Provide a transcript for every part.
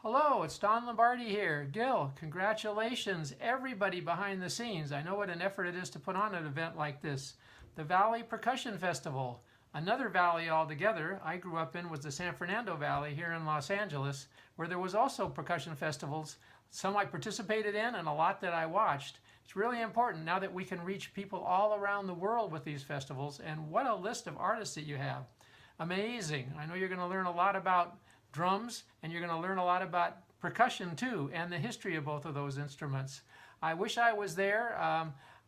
Hello, it's Don Lombardi here. Gil, congratulations, everybody behind the scenes. I know what an effort it is to put on an event like this. The Valley Percussion Festival, another valley altogether I grew up in was the San Fernando Valley here in Los Angeles, where there was also percussion festivals, some I participated in and a lot that I watched. It's really important now that we can reach people all around the world with these festivals, and what a list of artists that you have. Amazing. I know you're going to learn a lot about drums and you're going to learn a lot about percussion too and the history of both of those instruments. I wish I was there.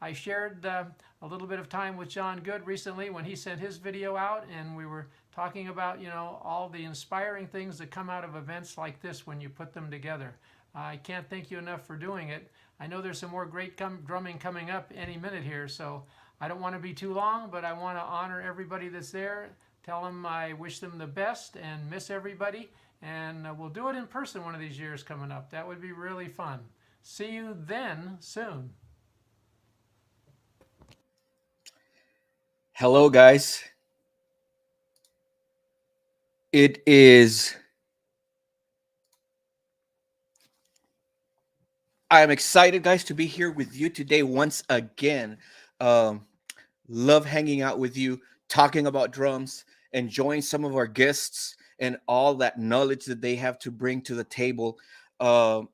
I shared a little bit of time with John Good recently when he sent his video out, and we were talking about, all the inspiring things that come out of events like this when you put them together. I can't thank you enough for doing it. I know there's some more great drumming coming up any minute here, so I don't want to be too long, but I want to honor everybody that's there. Tell them I wish them the best and miss everybody. And we'll do it in person one of these years coming up. That would be really fun. See you then soon. Hello, guys. It is. I'm excited, guys, to be here with you today once again. Um, love hanging out with you, talking about drums, enjoying some of our guests and all that knowledge that they have to bring to the table. Um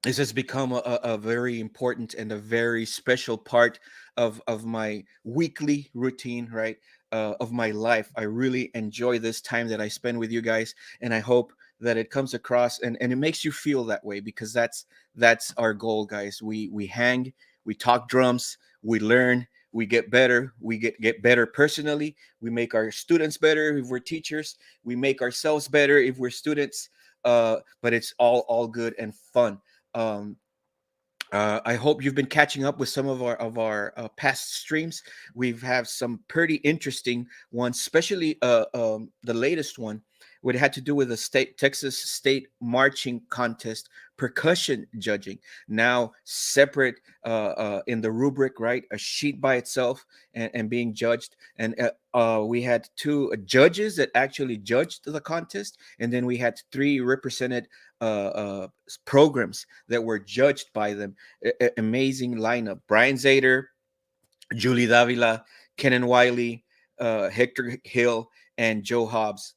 this has become a very important and a very special part of my weekly routine, right? Of my life. I really enjoy this time that I spend with you guys, and I hope that it comes across and it makes you feel that way, because that's our goal, guys. We hang, we talk drums, we learn, we get better, we get better personally, we make our students better if we're teachers, we make ourselves better if we're students. But it's all good and fun. um, I hope you've been catching up with some of our past streams. We've have some pretty interesting ones, especially the latest one, what had to do with the Texas State Marching Contest percussion judging. Now separate in the rubric, right? A sheet by itself and being judged. And we had two judges that actually judged the contest, and then we had three represented programs that were judged by them. Amazing lineup: Brian Zader, Julie Davila, Kenan Wiley, Hector Hill, and Joe Hobbs.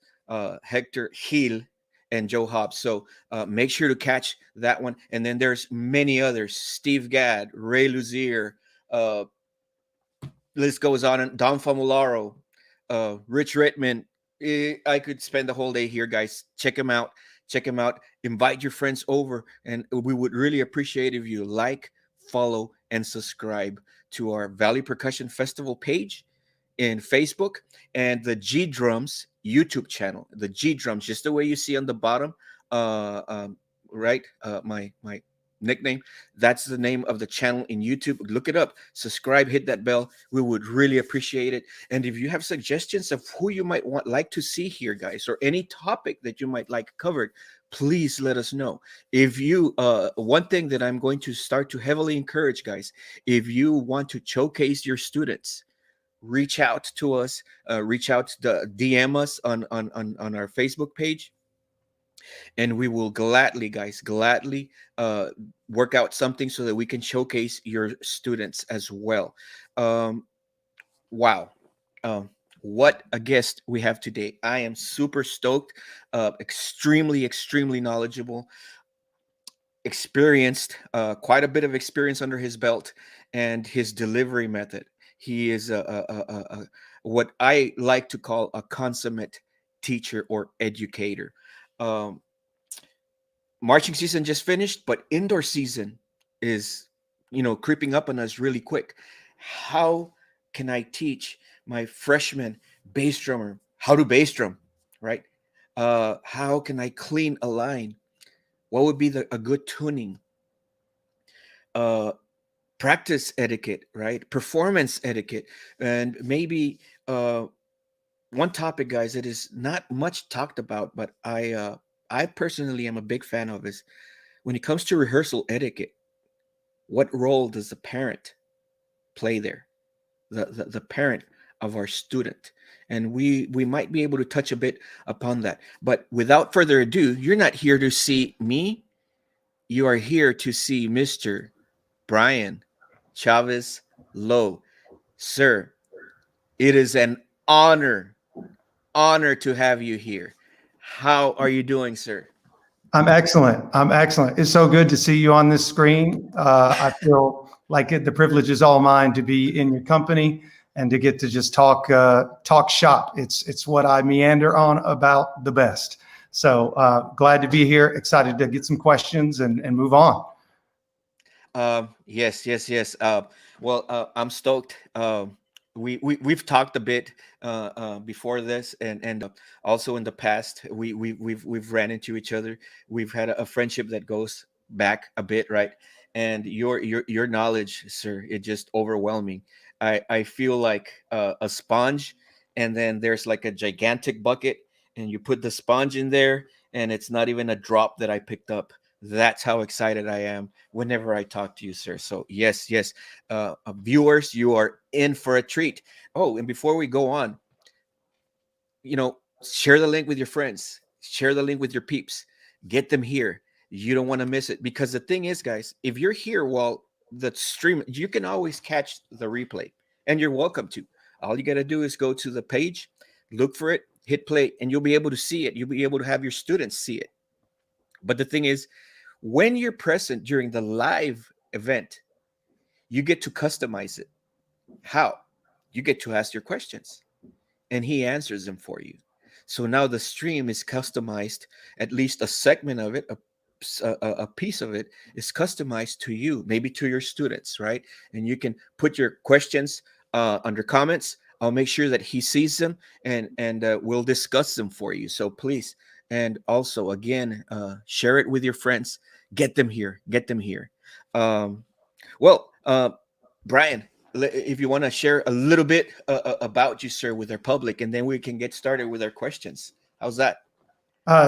Hector Hill and Joe Hobbs. So make sure to catch that one. And then there's many others: Steve Gadd, Ray Luzier, uh, list goes on. And Don Famularo, Rich Redmond. I could spend the whole day here, guys. Check them out. Check them out. Invite your friends over, and we would really appreciate if you like, follow, and subscribe to our Valley Percussion Festival page in Facebook and the G Drums YouTube channel. The G Drums, just the way you see on the bottom, uh, um, right? My nickname. That's the name of the channel in YouTube. Look it up, subscribe, hit that bell. We would really appreciate it. And if you have suggestions of who you might like to see here, guys, or any topic that you might like covered, please let us know. If you one thing that I'm going to start to heavily encourage, guys, if you want to showcase your students, reach out to us, reach out to DM us on our Facebook page, and we will gladly, guys, gladly work out something so that we can showcase your students as well. um, wow. What a guest we have today. I am super stoked. Extremely knowledgeable, experienced, quite a bit of experience under his belt, and his delivery method. He is what I like to call a consummate teacher or educator. Um, Marching season just finished, but indoor season is, creeping up on us really quick. How can I teach my freshman bass drummer how to bass drum, right? How can I clean a line? What would be a good tuning? Uh, Practice etiquette, right? Performance etiquette, and maybe one topic, guys, that is not much talked about, but I personally am a big fan of, is when it comes to rehearsal etiquette. What role does the parent play there? The parent of our student. and we might be able to touch a bit upon that. But without further ado, you're not here to see me. You are here to see Mr. Brian Chavez Lowe. Sir, it is an honor, honor to have you here. How are you doing, sir? I'm excellent. I'm excellent. It's so good to see you on this screen. I feel like the privilege is all mine to be in your company and to get to just talk shop. It's what I meander on about the best. So glad to be here. Excited to get some questions and move on. Yes. Well, I'm stoked. We've talked a bit before this, and also in the past, we've ran into each other. We've had a friendship that goes back a bit, right? And your knowledge, sir, it just overwhelming. I feel like a sponge, and then there's like a gigantic bucket, and you put the sponge in there, and it's not even a drop that I picked up. That's how excited I am whenever I talk to you, sir. So yes, viewers, you are in for a treat. Oh, and before we go on, share the link with your friends, share the link with your peeps, get them here. You don't want to miss it, because the thing is, guys, if you're here while the stream, you can always catch the replay, and you're welcome to. All you got to do is go to the page, look for it, hit play, and you'll be able to see it. You'll be able to have your students see it. But the thing is, when you're present during the live event, you get to customize it. How? You get to ask your questions, and he answers them for you. So now the stream is customized. At least a segment of it, a piece of it is customized to you, maybe to your students, right? And you can put your questions under comments. I'll make sure that he sees them, and we'll discuss them for you. So please, and also again, share it with your friends. Get them here. Well, Brian, if you want to share a little bit about you, sir, with our public, and then we can get started with our questions. How's that?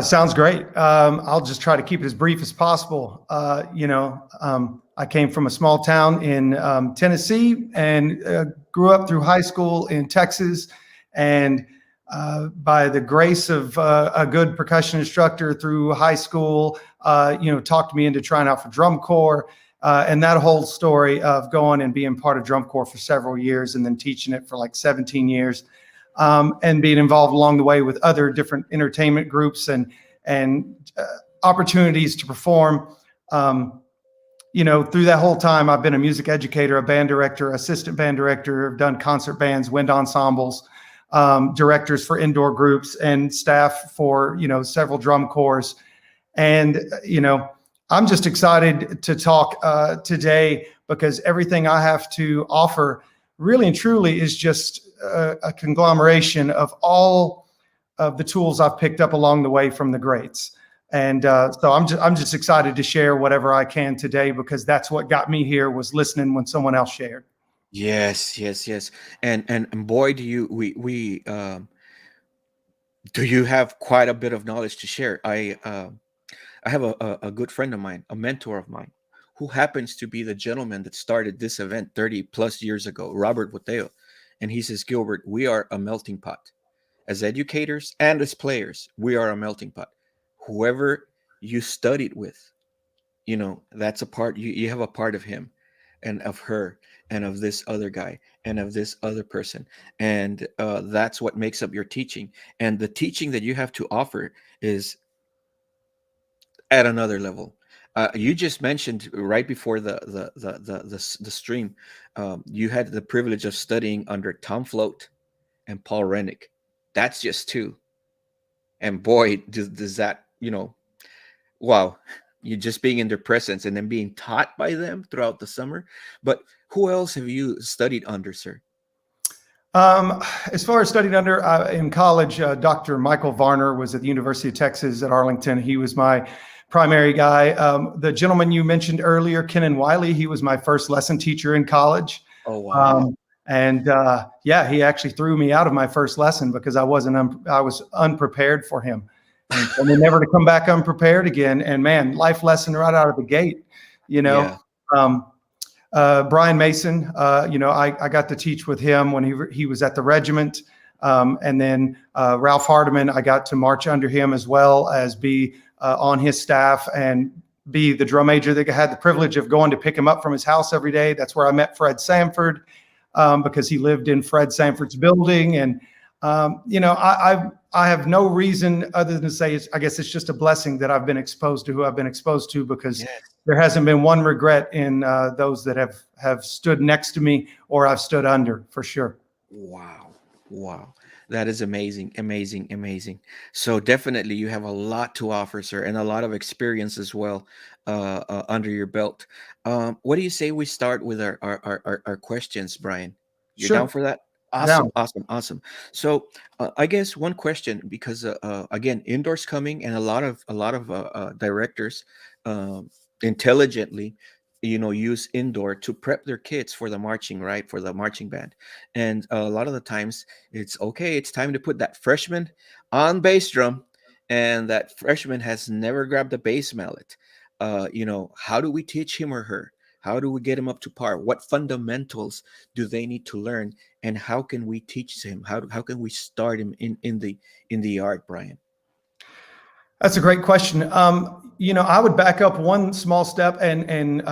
Sounds great. I'll just try to keep it as brief as possible. I came from a small town in Tennessee and grew up through high school in Texas. And by the grace of a good percussion instructor through high school, talked me into trying out for drum corps. And that whole story of going and being part of drum corps for several years and then teaching it for like 17 years. And being involved along the way with other different entertainment groups and opportunities to perform. Through that whole time, I've been a music educator, a band director, assistant band director. I've done concert bands, wind ensembles, directors for indoor groups, and staff for several drum corps. And I'm just excited to talk today, because everything I have to offer really and truly is just a conglomeration of all of the tools I've picked up along the way from the greats. And so I'm just excited to share whatever I can today, because that's what got me here, was listening when someone else shared. Yes. And boy, do you have quite a bit of knowledge to share. I have a good friend of mine, a mentor of mine, who happens to be the gentleman that started this event 30 plus years ago, Robert Boteo. And he says, Gilbert, we are a melting pot. As educators and as players, we are a melting pot. Whoever you studied with, that's a part, you have a part of him and of her and of this other guy and of this other person. And that's what makes up your teaching. And the teaching that you have to offer is at another level. You just mentioned right before the stream, you had the privilege of studying under Tom Float and Paul Rennick. That's just two. And boy, does that, wow, you just being in their presence and then being taught by them throughout the summer. But who else have you studied under, sir? As far as studied under, in college, Dr. Michael Varner was at the University of Texas at Arlington. He was my primary guy. The gentleman you mentioned earlier, Kenan Wiley, he was my first lesson teacher in college. Oh, wow. He actually threw me out of my first lesson because I was unprepared for him. And never to come back unprepared again. And man, life lesson right out of the gate, Yeah. Brian Mason, I got to teach with him when he was at the regiment. And then Ralph Hardiman, I got to march under him as well as be on his staff and be the drum major that had the privilege of going to pick him up from his house every day. That's where I met Fred Sanford, because he lived in Fred Sanford's building. And, I have no reason other than to say, I guess it's just a blessing that I've been exposed to who I've been exposed to, because there hasn't been one regret in those that have stood next to me or I've stood under, for sure. Wow. That is amazing. So definitely you have a lot to offer, sir, and a lot of experience as well under your belt. What do you say we start with our questions, Brian? You're Sure. down for that? Down. Awesome. So I guess one question, because again, indoors coming, and a lot of directors intelligently, use indoor to prep their kids for the marching, right? For the marching band. And a lot of the times it's time to put that freshman on bass drum, and that freshman has never grabbed a bass mallet. How do we teach him or her? How do we get him up to par? What fundamentals do they need to learn? And how can we teach him? How can we start him in the art, Brian? That's a great question. I would back up one small step, and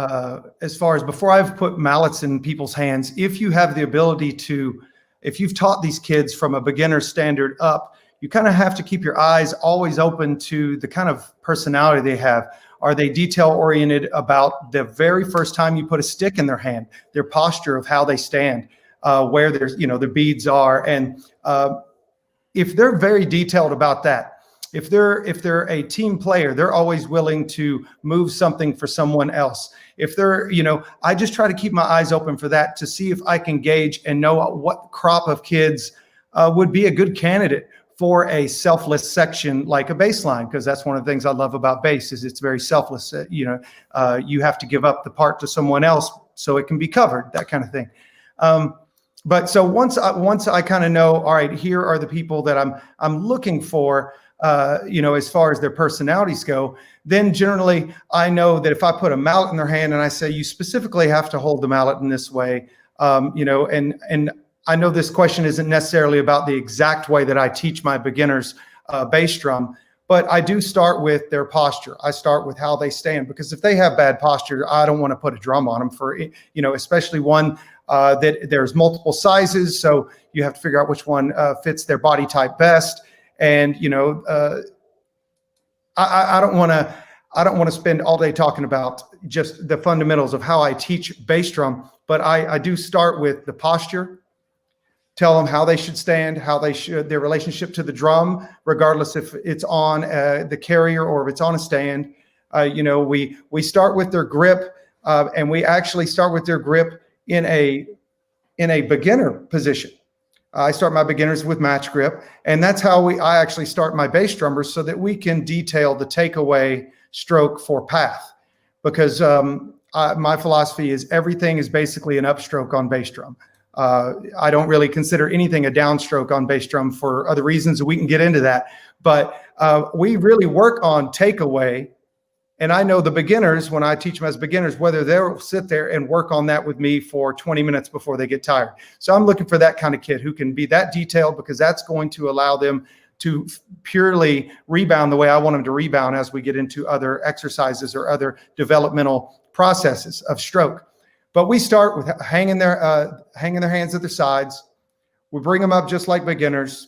as far as before I've put mallets in people's hands, if you have the ability to, if you've taught these kids from a beginner standard up, you kind of have to keep your eyes always open to the kind of personality they have. Are they detail oriented about the very first time you put a stick in their hand, their posture of how they stand, where there's, the beads are. And if they're very detailed about that, if they're a team player, they're always willing to move something for someone else. If they're, I just try to keep my eyes open for that, to see if I can gauge and know what crop of kids would be a good candidate for a selfless section like a bass line, because that's one of the things I love about bass is it's very selfless. You have to give up the part to someone else so it can be covered, that kind of thing. But so once I kind of know, all right, here are the people that I'm looking for, as far as their personalities go, then generally I know that if I put a mallet in their hand and I say, you specifically have to hold the mallet in this way, and I know this question isn't necessarily about the exact way that I teach my beginners bass drum, but I do start with their posture. I start with how they stand, because if they have bad posture, I don't want to put a drum on them for, especially one that there's multiple sizes. So you have to figure out which one fits their body type best. And, I don't want to spend all day talking about just the fundamentals of how I teach bass drum, but I do start with the posture, tell them how they should stand, their relationship to the drum, regardless if it's on the carrier or if it's on a stand. We start with their grip, and we actually start with their grip in a beginner position. I start my beginners with match grip, and that's how I actually start my bass drummers, so that we can detail the takeaway stroke for path. Because my philosophy is everything is basically an upstroke on bass drum. I don't really consider anything a downstroke on bass drum for other reasons. We can get into that, but we really work on takeaway. And I know the beginners, when I teach them as beginners, whether they'll sit there and work on that with me for 20 minutes before they get tired. So I'm looking for that kind of kid who can be that detailed, because that's going to allow them to purely rebound the way I want them to rebound as we get into other exercises or other developmental processes of stroke. But we start with hanging their hands at their sides. We bring them up just like beginners.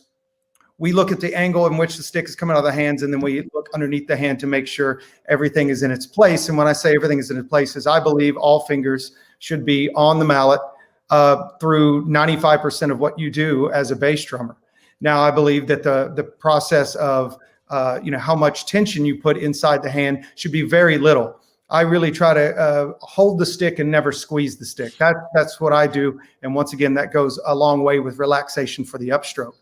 We look at the angle in which the stick is coming out of the hands, and then we look underneath the hand to make sure everything is in its place. And when I say everything is in its place, is I believe all fingers should be on the mallet through 95% of what you do as a bass drummer. Now, I believe that the process of how much tension you put inside the hand should be very little. I really try to hold the stick and never squeeze the stick. That's what I do. And once again, that goes a long way with relaxation for the upstroke.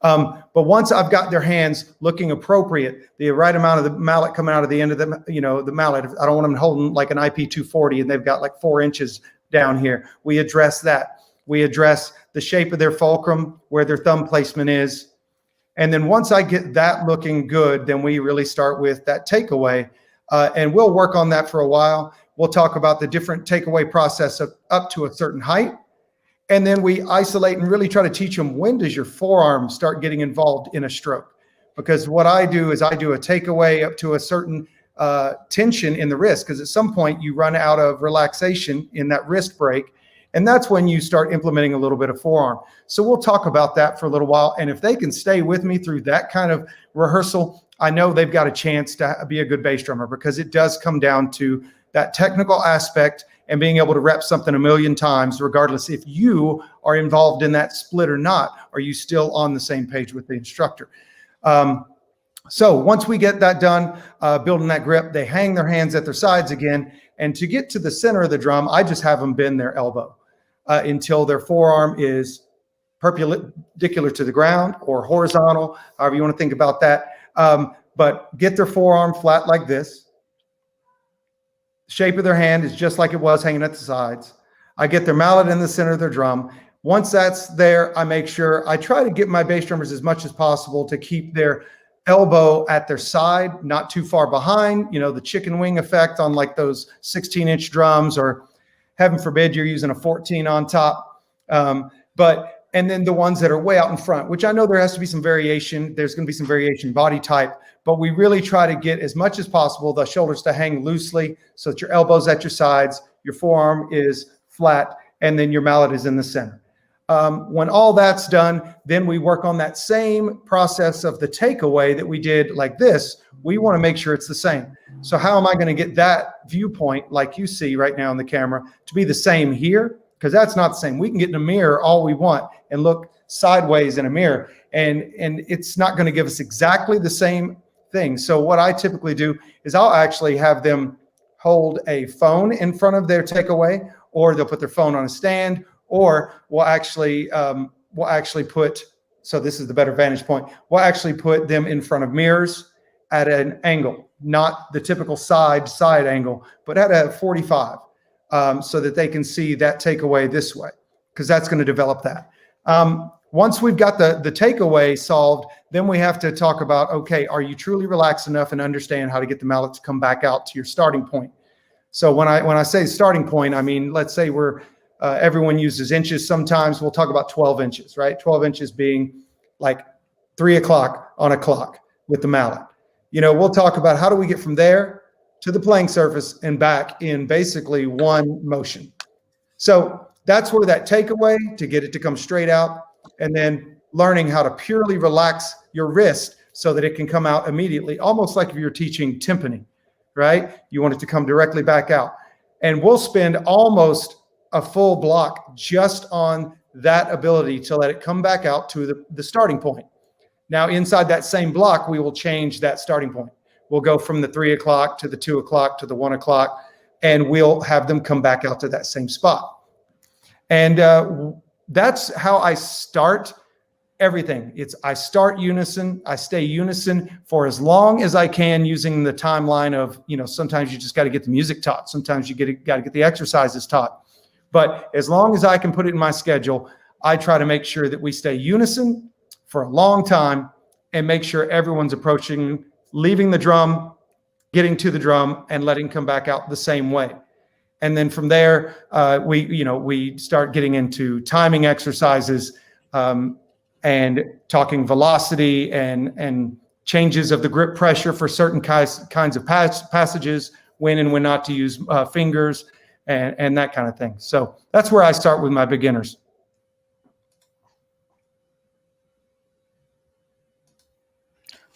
But once I've got their hands looking appropriate, the right amount of the mallet coming out of the end of the mallet, I don't want them holding like an IP240 and they've got like 4 inches down here. We address that. We address the shape of their fulcrum, where their thumb placement is. And then once I get that looking good, then we really start with that takeaway. And we'll work on that for a while. We'll talk about the different takeaway process of up to a certain height. And then we isolate and really try to teach them, when does your forearm start getting involved in a stroke? Because what I do is I do a takeaway up to a certain tension in the wrist, because at some point you run out of relaxation in that wrist break. And that's when you start implementing a little bit of forearm. So we'll talk about that for a little while. And if they can stay with me through that kind of rehearsal, I know they've got a chance to be a good bass drummer, because it does come down to that technical aspect and being able to rep something a million times, regardless if you are involved in that split or not. Are you still on the same page with the instructor? So once we get that done, building that grip, they hang their hands at their sides again. And to get to the center of the drum, I just have them bend their elbow until their forearm is perpendicular to the ground or horizontal, however you want to think about that. But get their forearm flat like this. Shape of their hand is just like it was hanging at the sides. I get their mallet in the center of their drum. Once that's there, I make sure I try to get my bass drummers as much as possible to keep their elbow at their side, not too far behind, the chicken wing effect on like those 16-inch drums, or heaven forbid you're using a 14 on top. And then the ones that are way out in front, which I know there has to be some variation. There's going to be some variation body type, but we really try to get as much as possible the shoulders to hang loosely so that your elbow's at your sides, your forearm is flat, and then your mallet is in the center. When all that's done, then we work on that same process of the takeaway that we did like this. We want to make sure it's the same. So how am I going to get that viewpoint, like you see right now in the camera, to be the same here? Because that's not the same. We can get in a mirror all we want and look sideways in a mirror, and it's not going to give us exactly the same thing. So what I typically do is I'll actually have them hold a phone in front of their takeaway, or they'll put their phone on a stand, or we'll actually put, so this is the better vantage point, we'll actually put them in front of mirrors at an angle, not the typical side angle, but at a 45. So that they can see that takeaway this way, because that's going to develop that. Once we've got the takeaway solved, then we have to talk about, okay, are you truly relaxed enough and understand how to get the mallet to come back out to your starting point? So when I say starting point, I mean, let's say everyone uses inches. Sometimes we'll talk about 12 inches, right? 12 inches being like 3 o'clock on a clock with the mallet. We'll talk about how do we get from there to the playing surface and back in basically one motion. So that's where that takeaway, to get it to come straight out, and then learning how to purely relax your wrist so that it can come out immediately, almost like if you're teaching timpani, right? You want it to come directly back out. And we'll spend almost a full block just on that ability to let it come back out to the starting point. Now, inside that same block, we will change that starting point. We'll go from the 3 o'clock to the 2 o'clock to the 1 o'clock, and we'll have them come back out to that same spot. And that's how I start everything. I start unison. I stay unison for as long as I can, using the timeline of, sometimes you just got to get the music taught. Sometimes you got to get the exercises taught. But as long as I can put it in my schedule, I try to make sure that we stay unison for a long time and make sure everyone's leaving the drum, getting to the drum, and letting come back out the same way. And then from there, we start getting into timing exercises and talking velocity and changes of the grip pressure for certain kinds of passages, when and when not to use fingers, and that kind of thing. So that's where I start with my beginners.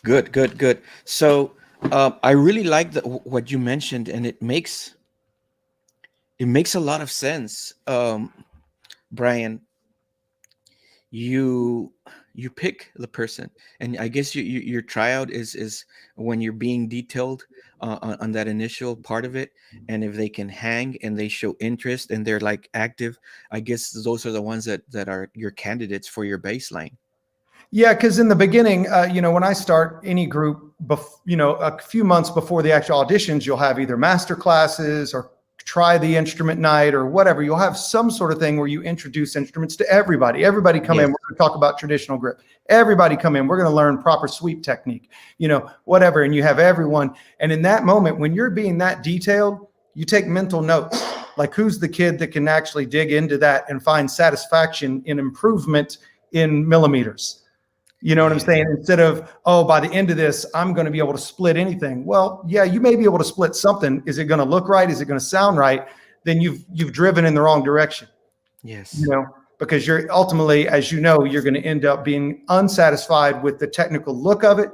Good. So I really like what you mentioned, and it makes a lot of sense. Brian, you pick the person, and I guess your tryout is when you're being detailed on that initial part of it, and if they can hang and they show interest and they're like active, I guess those are the ones that are your candidates for your baseline. Yeah, because in the beginning, when I start any group, a few months before the actual auditions, you'll have either master classes or try the instrument night or whatever. You'll have some sort of thing where you introduce instruments to everybody. Everybody come in. We're going to talk about traditional grip. Everybody come in. We're going to learn proper sweep technique, whatever. And you have everyone. And in that moment, when you're being that detailed, you take mental notes. Like, who's the kid that can actually dig into that and find satisfaction in improvement in millimeters? You know what I'm saying? Instead of, oh, by the end of this, I'm going to be able to split anything. Well, yeah, you may be able to split something. Is it going to look right? Is it going to sound right? Then you've driven in the wrong direction. Yes. You know, because you're ultimately, as you know, you're going to end up being unsatisfied with the technical look of it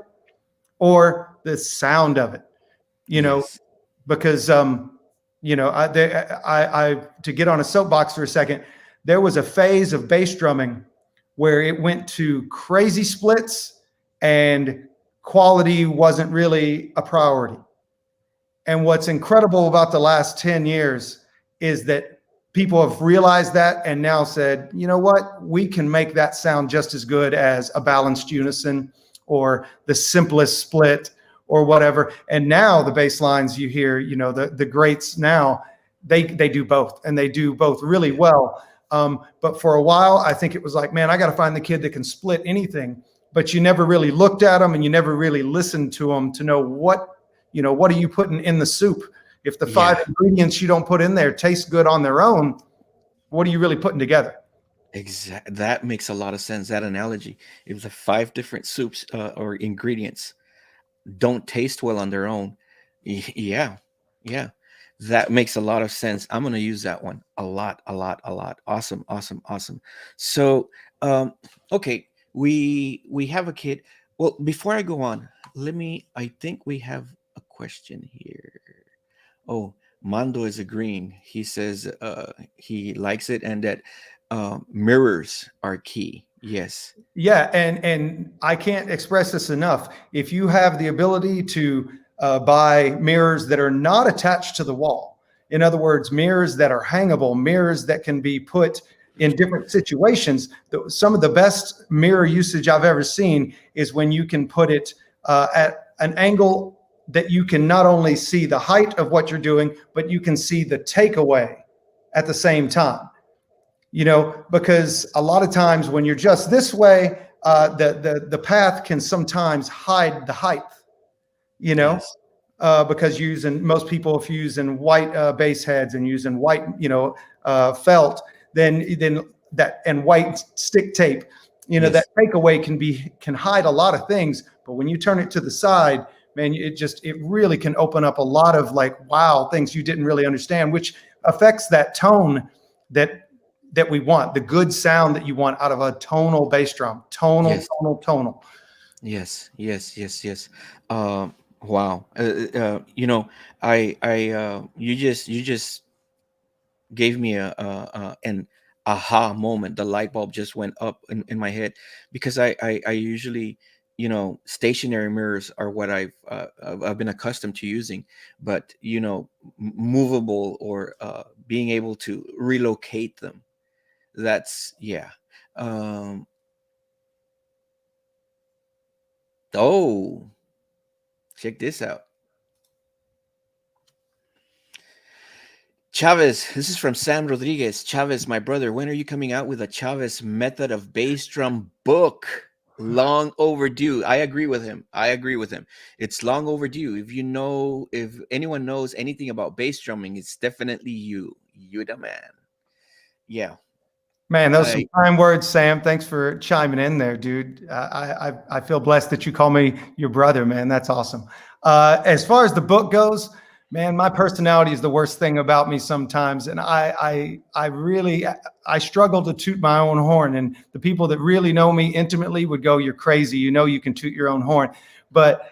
or the sound of it. You know, Yes. because you know, I to get on a soapbox for a second, there was a phase of bass drumming where it went to crazy splits and quality wasn't really a priority. And what's incredible about the last 10 years is that people have realized that and now said, you know what, we can make that sound just as good as a balanced unison or the simplest split or whatever. And now the bass lines you hear, you know, the greats now, they do both, and they do both really well. But for a while, I think it was like, man, I got to find the kid that can split anything. But you never really looked at them and you never really listened to them to know what, you know, what are you putting in the soup? If the 5 ingredients you don't put in there taste good on their own, what are you really putting together? Exactly. That makes a lot of sense. That analogy. If the 5 different soups or ingredients don't taste well on their own, yeah, that makes a lot of sense. I'm gonna use that one a lot. Awesome. So, okay, we have a kid. Well, before I go on, I think we have a question here. Oh, Mando is agreeing. He says he likes it and that mirrors are key. Yes. Yeah, and I can't express this enough. If you have the ability to buy mirrors that are not attached to the wall, in other words, mirrors that are hangable, mirrors that can be put in different situations, some of the best mirror usage I've ever seen is when you can put it at an angle that you can not only see the height of what you're doing, but you can see the takeaway at the same time. You know, because a lot of times when you're just this way, the path can sometimes hide the height, you know, because most people, if you're using white bass heads and using white, you know, felt, then that, and white stick tape, you know, that takeaway can hide a lot of things. But when you turn it to the side, man, it really can open up a lot of like, wow, things you didn't really understand, which affects that tone that we want, the good sound that you want out of a tonal bass drum. Tonal. Yes. Wow. You know, you just gave me an aha moment. The light bulb just went up in my head because I usually, you know, stationary mirrors are what I've been accustomed to using, but you know, movable or being able to relocate them. That's oh, check this out. Chavez, this is from Sam Rodriguez. Chavez, my brother, when are you coming out with a Chavez method of bass drum book? Long overdue. I agree with him. It's long overdue. If anyone knows anything about bass drumming, it's definitely you. You're the man. Yeah. Man, those are some kind words, Sam. Thanks for chiming in there, dude. I feel blessed that you call me your brother, man. That's awesome. As far as the book goes, man, my personality is the worst thing about me sometimes, and I really struggle to toot my own horn. And the people that really know me intimately would go, "You're crazy. You know you can toot your own horn." But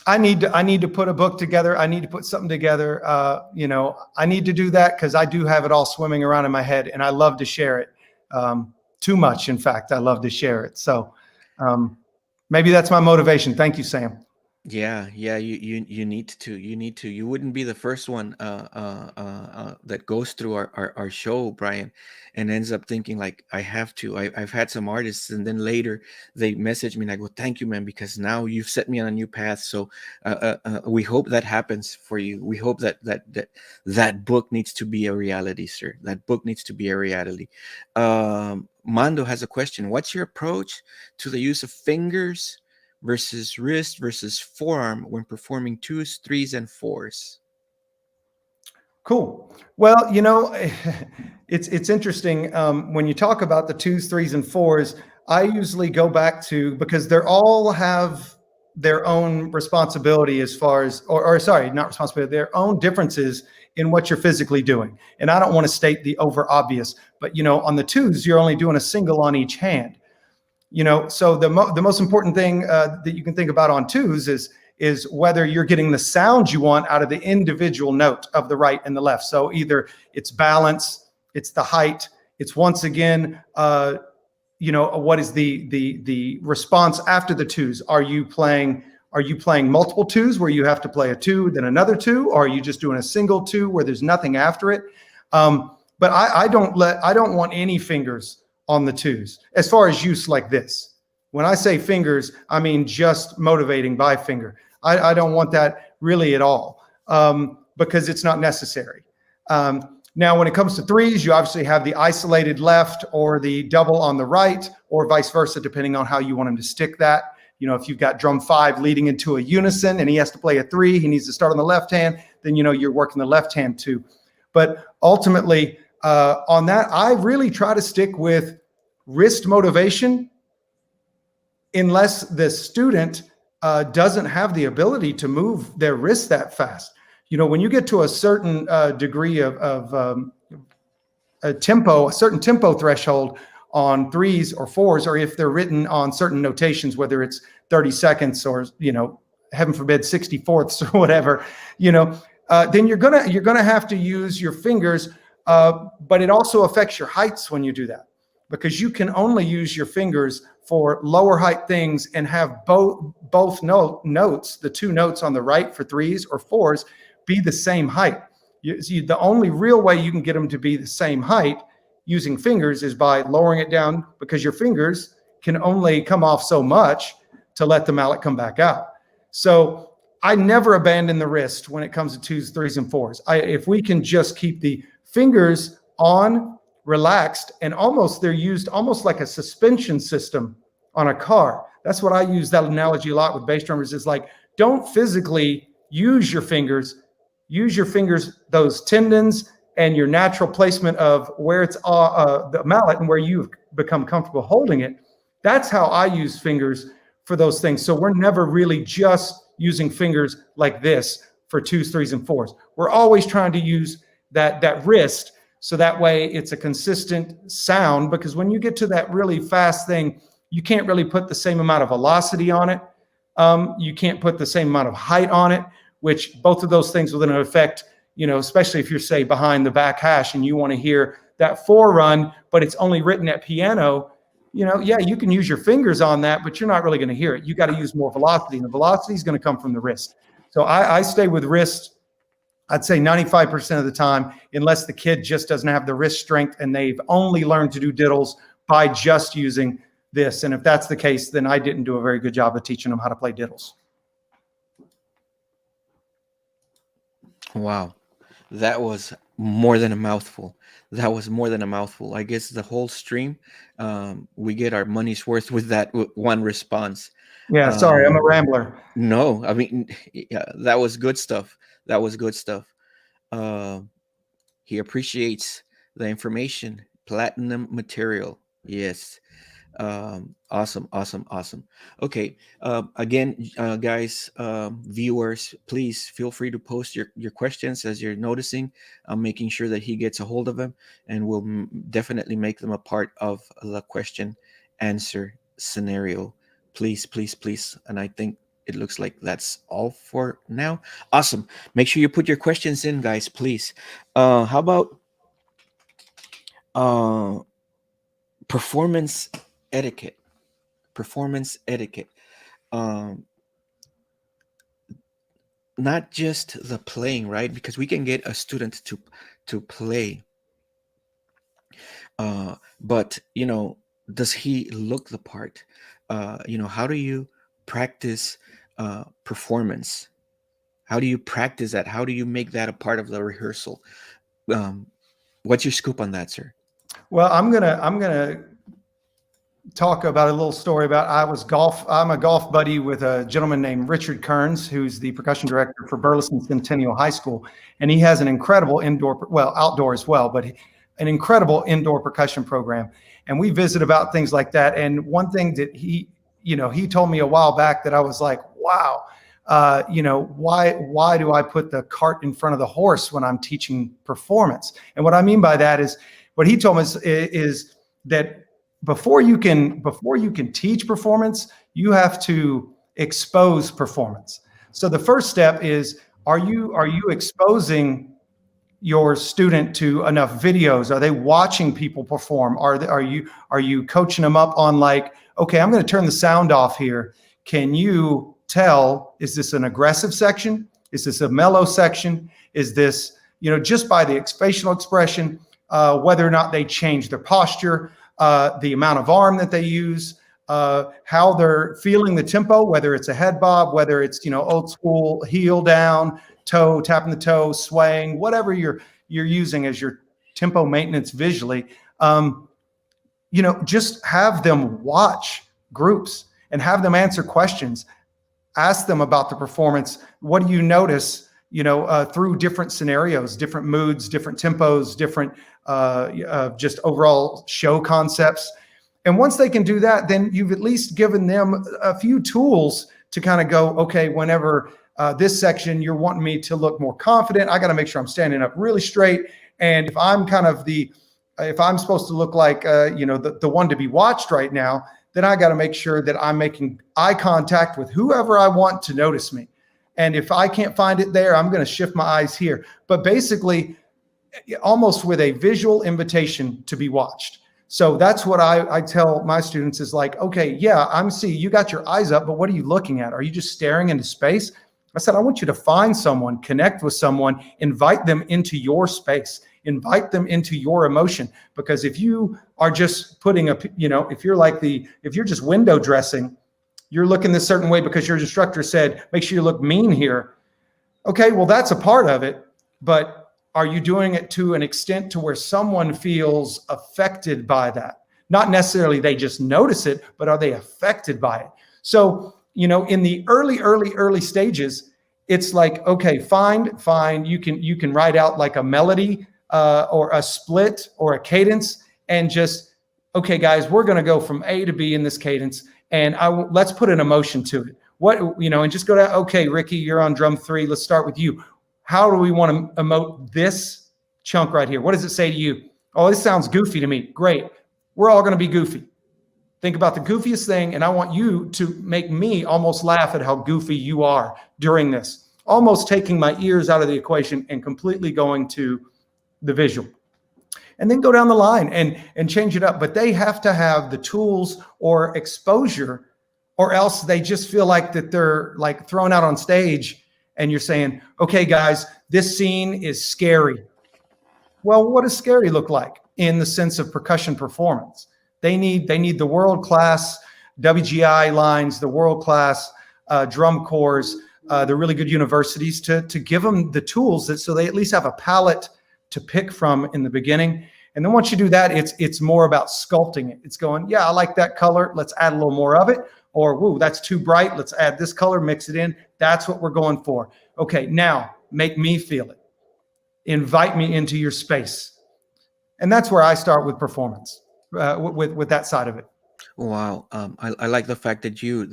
I need to put a book together. I need to put something together. You know, I need to do that because I do have it all swimming around in my head, and I love to share it. Too much, in fact. I love to share it. So maybe that's my motivation. Thank you, Sam. Yeah, you need to. You wouldn't be the first one that goes through our show, Brian, and ends up thinking like, I have to. I've had some artists, and then later they message me and I go, thank you, man, because now you've set me on a new path. So we hope that happens for you. We hope that book needs to be a reality, sir. That book needs to be a reality. Mando has a question. What's your approach to the use of fingers versus wrist versus forearm when performing 2s, 3s, and 4s? Cool. Well, it's interesting when you talk about the 2s, 3s, and 4s. I usually go back to, because they all have their own responsibility as far as, or sorry, not responsibility, their own differences in what you're physically doing. And I don't want to state the over obvious, but on the 2s, you're only doing a single on each hand. So the most important thing that you can think about on 2s is whether you're getting the sound you want out of the individual note of the right and the left. So either it's balance, it's the height, it's once again, what is the response after the 2s? Are you playing multiple 2s where you have to play a 2, then another 2, or are you just doing a single 2 where there's nothing after it? But I don't want any fingers on the 2s as far as use like this. When I say fingers, I mean just motivating by finger. I don't want that really at all, because it's not necessary. Now, when it comes to 3s, you obviously have the isolated left or the double on the right, or vice versa, depending on how you want him to stick that. If you've got drum 5 leading into a unison and he has to play a 3, he needs to start on the left hand, then you're working the left hand too. But ultimately, on that, I really try to stick with wrist motivation, unless the student doesn't have the ability to move their wrist that fast. When you get to a certain degree of a certain tempo threshold on 3s or 4s, or if they're written on certain notations, whether it's 30 seconds or, heaven forbid, 64ths or whatever, then you're gonna have to use your fingers. But it also affects your heights when you do that, because you can only use your fingers for lower height things and have both notes, the 2 notes on the right for 3s or 4s, be the same height. The only real way you can get them to be the same height using fingers is by lowering it down, because your fingers can only come off so much to let the mallet come back out. So I never abandon the wrist when it comes to 2s, 3s, and 4s. If we can just keep the fingers on, relaxed, and they're used almost like a suspension system on a car. That's what I use that analogy a lot with bass drummers, is like, don't physically use your fingers. Use your fingers, those tendons, and your natural placement of where it's the mallet and where you've become comfortable holding it. That's how I use fingers for those things. So we're never really just using fingers like this for 2s, 3s, and 4s. We're always trying to use that wrist, so that way it's a consistent sound, because when you get to that really fast thing, you can't really put the same amount of velocity on it. You can't put the same amount of height on it, which both of those things will then affect, especially if you're, say, behind the back hash and you want to hear that 4 run, but it's only written at piano, yeah, you can use your fingers on that, but you're not really going to hear it. You got to use more velocity, and the velocity is going to come from the wrist. So I stay with wrist, I'd say 95% of the time, unless the kid just doesn't have the wrist strength and they've only learned to do diddles by just using this. And if that's the case, then I didn't do a very good job of teaching them how to play diddles. Wow, that was more than a mouthful. That was more than a mouthful. I guess the whole stream, we get our money's worth with that one response. Yeah, sorry, I'm a rambler. No, I mean, yeah, that was good stuff. That was good stuff. He appreciates the information. Platinum material. Yes. Awesome. Okay. Again, guys, viewers, please feel free to post your questions as you're noticing. I'm making sure that he gets a hold of them, and we'll definitely make them a part of the question answer scenario. Please. And I think it looks like that's all for now. Awesome. Make sure you put your questions in, guys, please. How about performance etiquette? Not just the playing, right? Because we can get a student to play, but does he look the part? How do you practice performance? How do you practice that? How do you make that a part of the rehearsal? What's your scoop on that, sir? Well, I'm gonna talk about a little story about I'm a golf buddy with a gentleman named Richard Kearns, who's the percussion director for Burleson Centennial High School. And he has an incredible outdoor as well, but an incredible indoor percussion program. And we visit about things like that. And one thing that he told me a while back that I was like, wow, why do I put the cart in front of the horse when I'm teaching performance? And what I mean by that is, what he told me is that before you can teach performance, you have to expose performance. So the first step is, are you exposing your student to enough videos? Are they watching people perform? Are you coaching them up on, like, okay, I'm going to turn the sound off here. Can you tell, is this an aggressive section? Is this a mellow section? Is this, just by the facial expression, whether or not they change their posture, the amount of arm that they use, how they're feeling the tempo, whether it's a head bob, whether it's, old school heel down, toe, tapping the toe, swaying, whatever you're using as your tempo maintenance visually. Just have them watch groups and have them answer questions. Ask them about the performance. What do you notice, through different scenarios, different moods, different tempos, different just overall show concepts. And once they can do that, then you've at least given them a few tools to kind of go, okay, whenever this section, you're wanting me to look more confident, I got to make sure I'm standing up really straight. And if I'm if I'm supposed to look like, the one to be watched right now, then I got to make sure that I'm making eye contact with whoever I want to notice me. And if I can't find it there, I'm going to shift my eyes here. But basically, almost with a visual invitation to be watched. So that's what I tell my students is like, okay, yeah, you got your eyes up, but what are you looking at? Are you just staring into space? I said, I want you to find someone, connect with someone, invite them into your space, invite them into your emotion. Because if you are just putting if you're just window dressing, you're looking this certain way because your instructor said, make sure you look mean here. Okay, well, that's a part of it, but are you doing it to an extent to where someone feels affected by that? Not necessarily they just notice it, but are they affected by it? So, in the early stages, it's like, okay, fine. You can write out like a melody or a split or a cadence, and just, okay, guys, we're going to go from A to B in this cadence, and let's put an emotion to it. And just go down. Okay, Ricky, you're on drum 3. Let's start with you. How do we want to emote this chunk right here? What does it say to you? Oh, this sounds goofy to me. Great. We're all going to be goofy. Think about the goofiest thing, and I want you to make me almost laugh at how goofy you are during this. Almost taking my ears out of the equation and completely going to the visual. And then go down the line and change it up. But they have to have the tools or exposure, or else they just feel like that they're like thrown out on stage. And you're saying, okay, guys, this scene is scary. Well, what does scary look like in the sense of percussion performance? They need the world-class WGI lines, the world-class drum corps, the really good universities to give them the tools so they at least have a palette to pick from in the beginning. And then once you do that, it's more about sculpting it. It's going, yeah, I like that color. Let's add a little more of it. Or, whoa, that's too bright. Let's add this color, mix it in. That's what we're going for. Okay, now make me feel it. Invite me into your space. And that's where I start with performance, with that side of it. Wow. I like the fact that you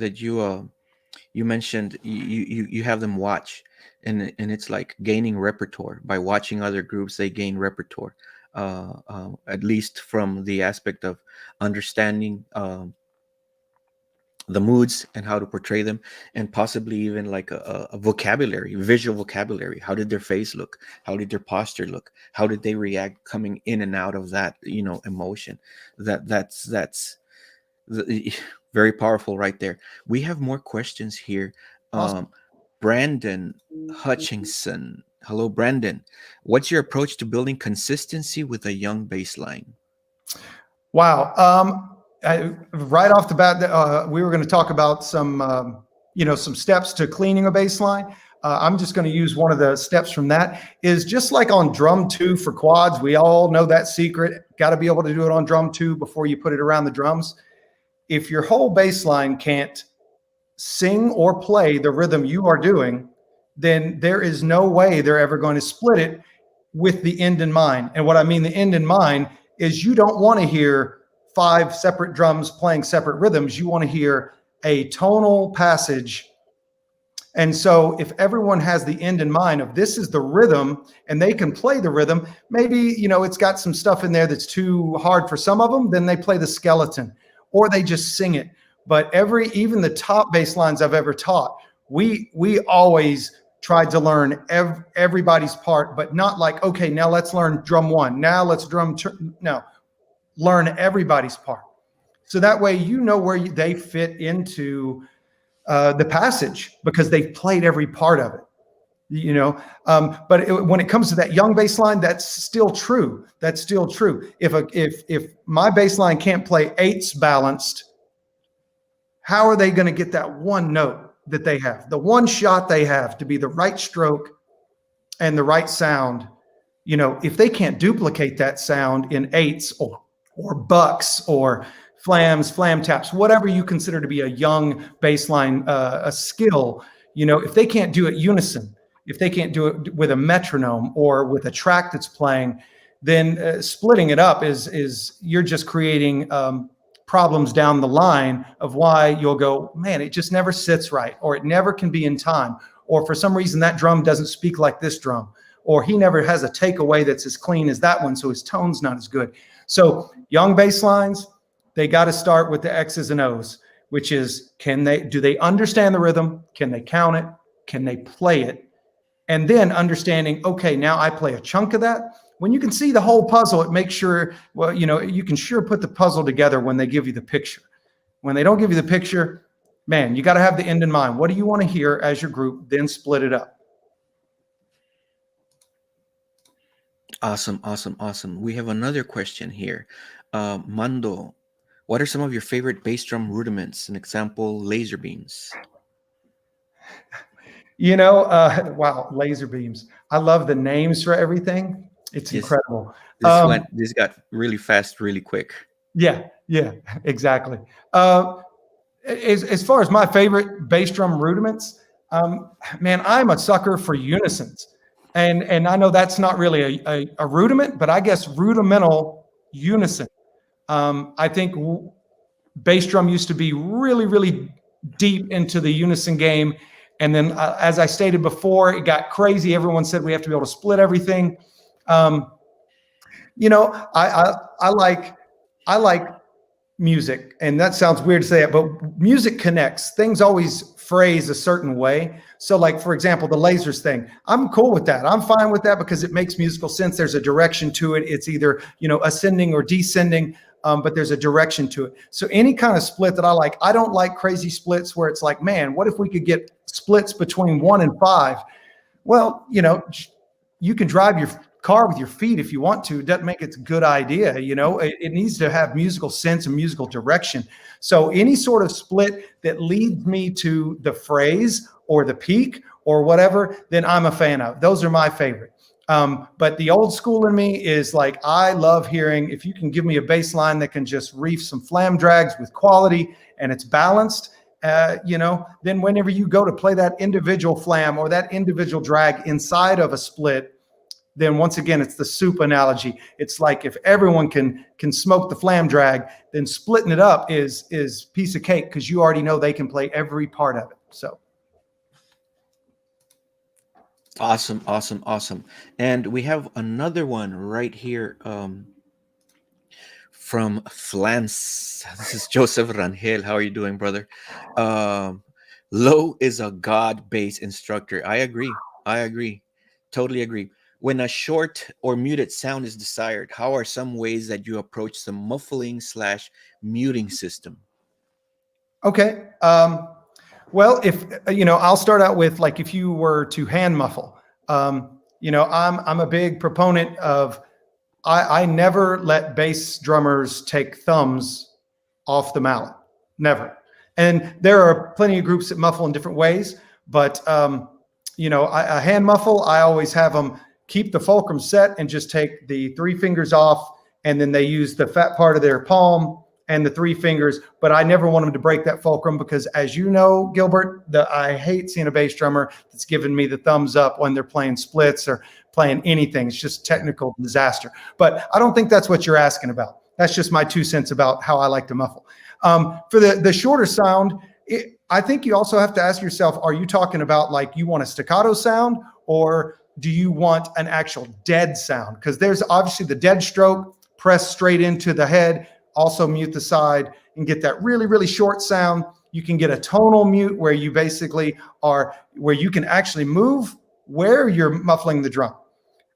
mentioned you have them watch, and it's like gaining repertoire. By watching other groups, they gain repertoire, at least from the aspect of understanding the moods and how to portray them, and possibly even like a vocabulary, visual vocabulary. How did their face look? How did their posture look? How did they react coming in and out of that, emotion? That's very powerful right there. We have more questions here. Awesome. Brandon Hutchinson. Hello, Brandon. What's your approach to building consistency with a young bass line? Wow. Right off the bat, we were going to talk about some steps to cleaning a bass line. I'm just going to use one of the steps from that. Is just like on drum 2 for quads. We all know that secret. Got to be able to do it on drum 2 before you put it around the drums. if your whole bass line can't sing or play the rhythm you are doing, then there is no way they're ever going to split it with the end in mind. And what I mean the end in mind is you don't want to hear 5 separate drums playing separate rhythms. You want to hear a tonal passage. And so if everyone has the end in mind of this is the rhythm and they can play the rhythm, maybe, you know, it's got some stuff in there that's too hard for some of them, then they play the skeleton or they just sing it. But even the top bass lines I've ever taught, we always tried to learn everybody's part, but not like, okay, now let's learn drum 1. Now let's no, learn everybody's part. So that way, you know where they fit into the passage because they've played every part of it, you know. But when it comes to that young bass line, that's still true. That's still true. If my bass line can't play 8s balanced, how are they going to get that one note that they have, the one shot they have to be the right stroke and the right sound? You know, if they can't duplicate that sound in 8s or bucks or flams, flam taps, whatever you consider to be a young bass line, a skill, you know, if they can't do it unison, if they can't do it with a metronome or with a track that's playing, then splitting it up is you're just creating problems down the line of why you'll go, man, it just never sits right, or it never can be in time, or for some reason that drum doesn't speak like this drum, or he never has a takeaway that's as clean as that one, so his tone's not as good. So young bass lines, they got to start with the X's and O's, which is, do they understand the rhythm? Can they count it? Can they play it? And then understanding, okay, now I play a chunk of that. When you can see the whole puzzle, it makes sure, well, you know, you can sure put the puzzle together when they give you the picture. When they don't give you the picture, man, you got to have the end in mind. What do you want to hear as your group? Then split it up. Awesome, awesome, awesome. We have another question here. Mando, what are some of your favorite bass drum rudiments? An example, laser beams. You know, wow, laser beams. I love the names for everything. It's incredible. This got really fast, really quick. Yeah, exactly. As far as my favorite bass drum rudiments, man, I'm a sucker for unisons. And I know that's not really a rudiment, but I guess rudimental unison. I think bass drum used to be really, really deep into the unison game. And then, as I stated before, it got crazy. Everyone said we have to be able to split everything. You know, I like music, and that sounds weird to say it, but music connects. Things always phrase a certain way. So like, for example, the lasers thing, I'm cool with that. I'm fine with that because it makes musical sense. There's a direction to it. It's either, you know, ascending or descending, but there's a direction to it. So any kind of split that I like, I don't like crazy splits where it's like, man, what if we could get splits between 1 and 5? Well, you know, you can drive your car with your feet if you want to. It doesn't make it a good idea. You know, it needs to have musical sense and musical direction. So any sort of split that leads me to the phrase or the peak or whatever, then I'm a fan of. Those are my favorite. But the old school in me is like, I love hearing, if you can give me a bass line that can just reef some flam drags with quality and it's balanced, you know, then whenever you go to play that individual flam or that individual drag inside of a split, then once again, it's the soup analogy. It's like if everyone can smoke the flam drag, then splitting it up is piece of cake because you already know they can play every part of it. So. Awesome, awesome, awesome. And we have another one right here from Flans. This is Joseph Rangel. How are you doing, brother? Lowe is a god bass instructor. I agree. Totally agree. When a short or muted sound is desired, how are some ways that you approach the muffling/muting system? Okay. Well, if, you know, I'll start out with, like, if you were to hand muffle, you know, I'm a big proponent of, I never let bass drummers take thumbs off the mallet. Never. And there are plenty of groups that muffle in different ways, but, you know, a hand muffle, I always have them keep the fulcrum set and just take the 3 fingers off. And then they use the fat part of their palm and the 3 fingers, but I never want them to break that fulcrum because, as you know, Gilbert, I hate seeing a bass drummer that's giving me the thumbs up when they're playing splits or playing anything. It's just technical disaster. But I don't think that's what you're asking about. That's just my 2 cents about how I like to muffle. For the shorter sound, I think you also have to ask yourself, are you talking about like you want a staccato sound, or do you want an actual dead sound? Because there's obviously the dead stroke, press straight into the head, also mute the side and get that really, really short sound. You can get a tonal mute where you basically where you can actually move where you're muffling the drum.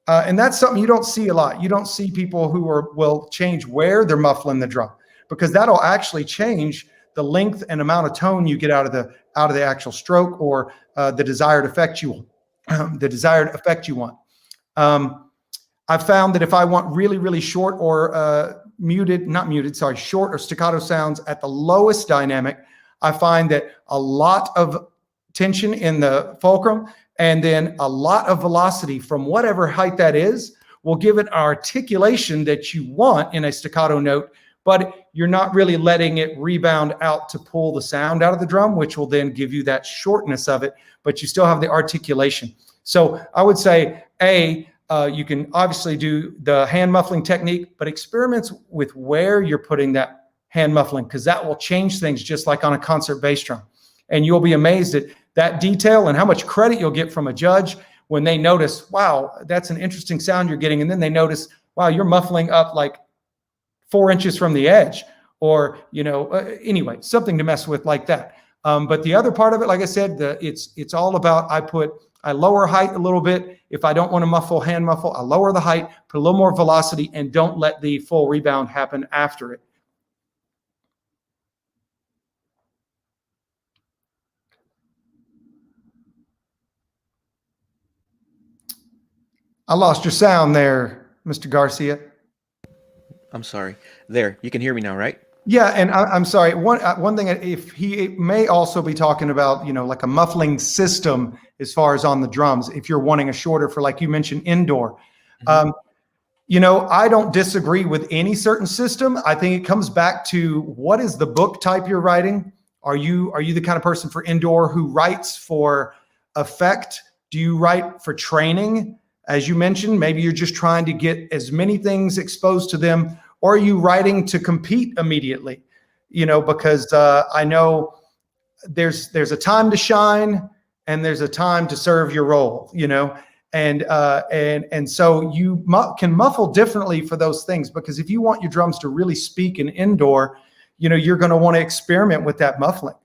And that's something you don't see a lot. You don't see people who will change where they're muffling the drum, because that'll actually change the length and amount of tone you get out of the actual stroke, or the desired effect you want. I found that if I want really, really short or short or staccato sounds at the lowest dynamic, I find that a lot of tension in the fulcrum and then a lot of velocity from whatever height that is will give it an articulation that you want in a staccato note, but you're not really letting it rebound out to pull the sound out of the drum, which will then give you that shortness of it, but you still have the articulation. So I would say, you can obviously do the hand muffling technique, but experiments with where you're putting that hand muffling, because that will change things just like on a concert bass drum. And you'll be amazed at that detail and how much credit you'll get from a judge when they notice, wow, that's an interesting sound you're getting. And then they notice, wow, you're muffling up like 4 inches from the edge, or, anyway, something to mess with like that. But the other part of it, like I said, it's all about, I lower height a little bit. If I don't want to hand muffle, I lower the height, put a little more velocity, and don't let the full rebound happen after it. I lost your sound there, Mr. Garcia. I'm sorry. There, you can hear me now, right? Yeah, and I'm sorry. One thing, if he may also be talking about, like a muffling system as far as on the drums, if you're wanting a shorter for, like you mentioned, indoor. Mm-hmm. I don't disagree with any certain system. I think it comes back to what is the book type you're writing. Are you the kind of person for indoor who writes for effect? Do you write for training? As you mentioned, maybe you're just trying to get as many things exposed to them, or are you writing to compete immediately? Because I know there's a time to shine and there's a time to serve your role, and so you can muffle differently for those things, because if you want your drums to really speak in indoor, you're going to want to experiment with that muffling.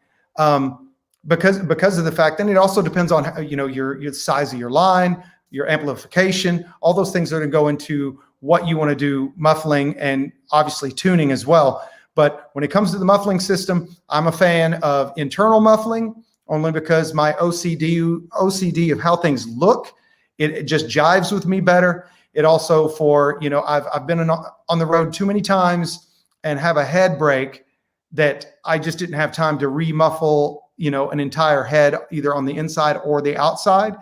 Because of the fact, then it also depends on how, your size of your line, your amplification, all those things are going to go into what you want to do muffling, and obviously tuning as well. But when it comes to the muffling system, I'm a fan of internal muffling, only because my OCD of how things look, it just jives with me better. It also I've been on the road too many times and have a head break that I just didn't have time to remuffle, an entire head either on the inside or the outside.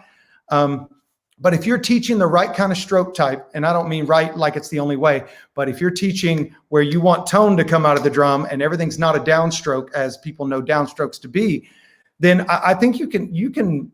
But if you're teaching the right kind of stroke type, and I don't mean right like it's the only way, but if you're teaching where you want tone to come out of the drum and everything's not a downstroke, as people know downstrokes to be, then I think you can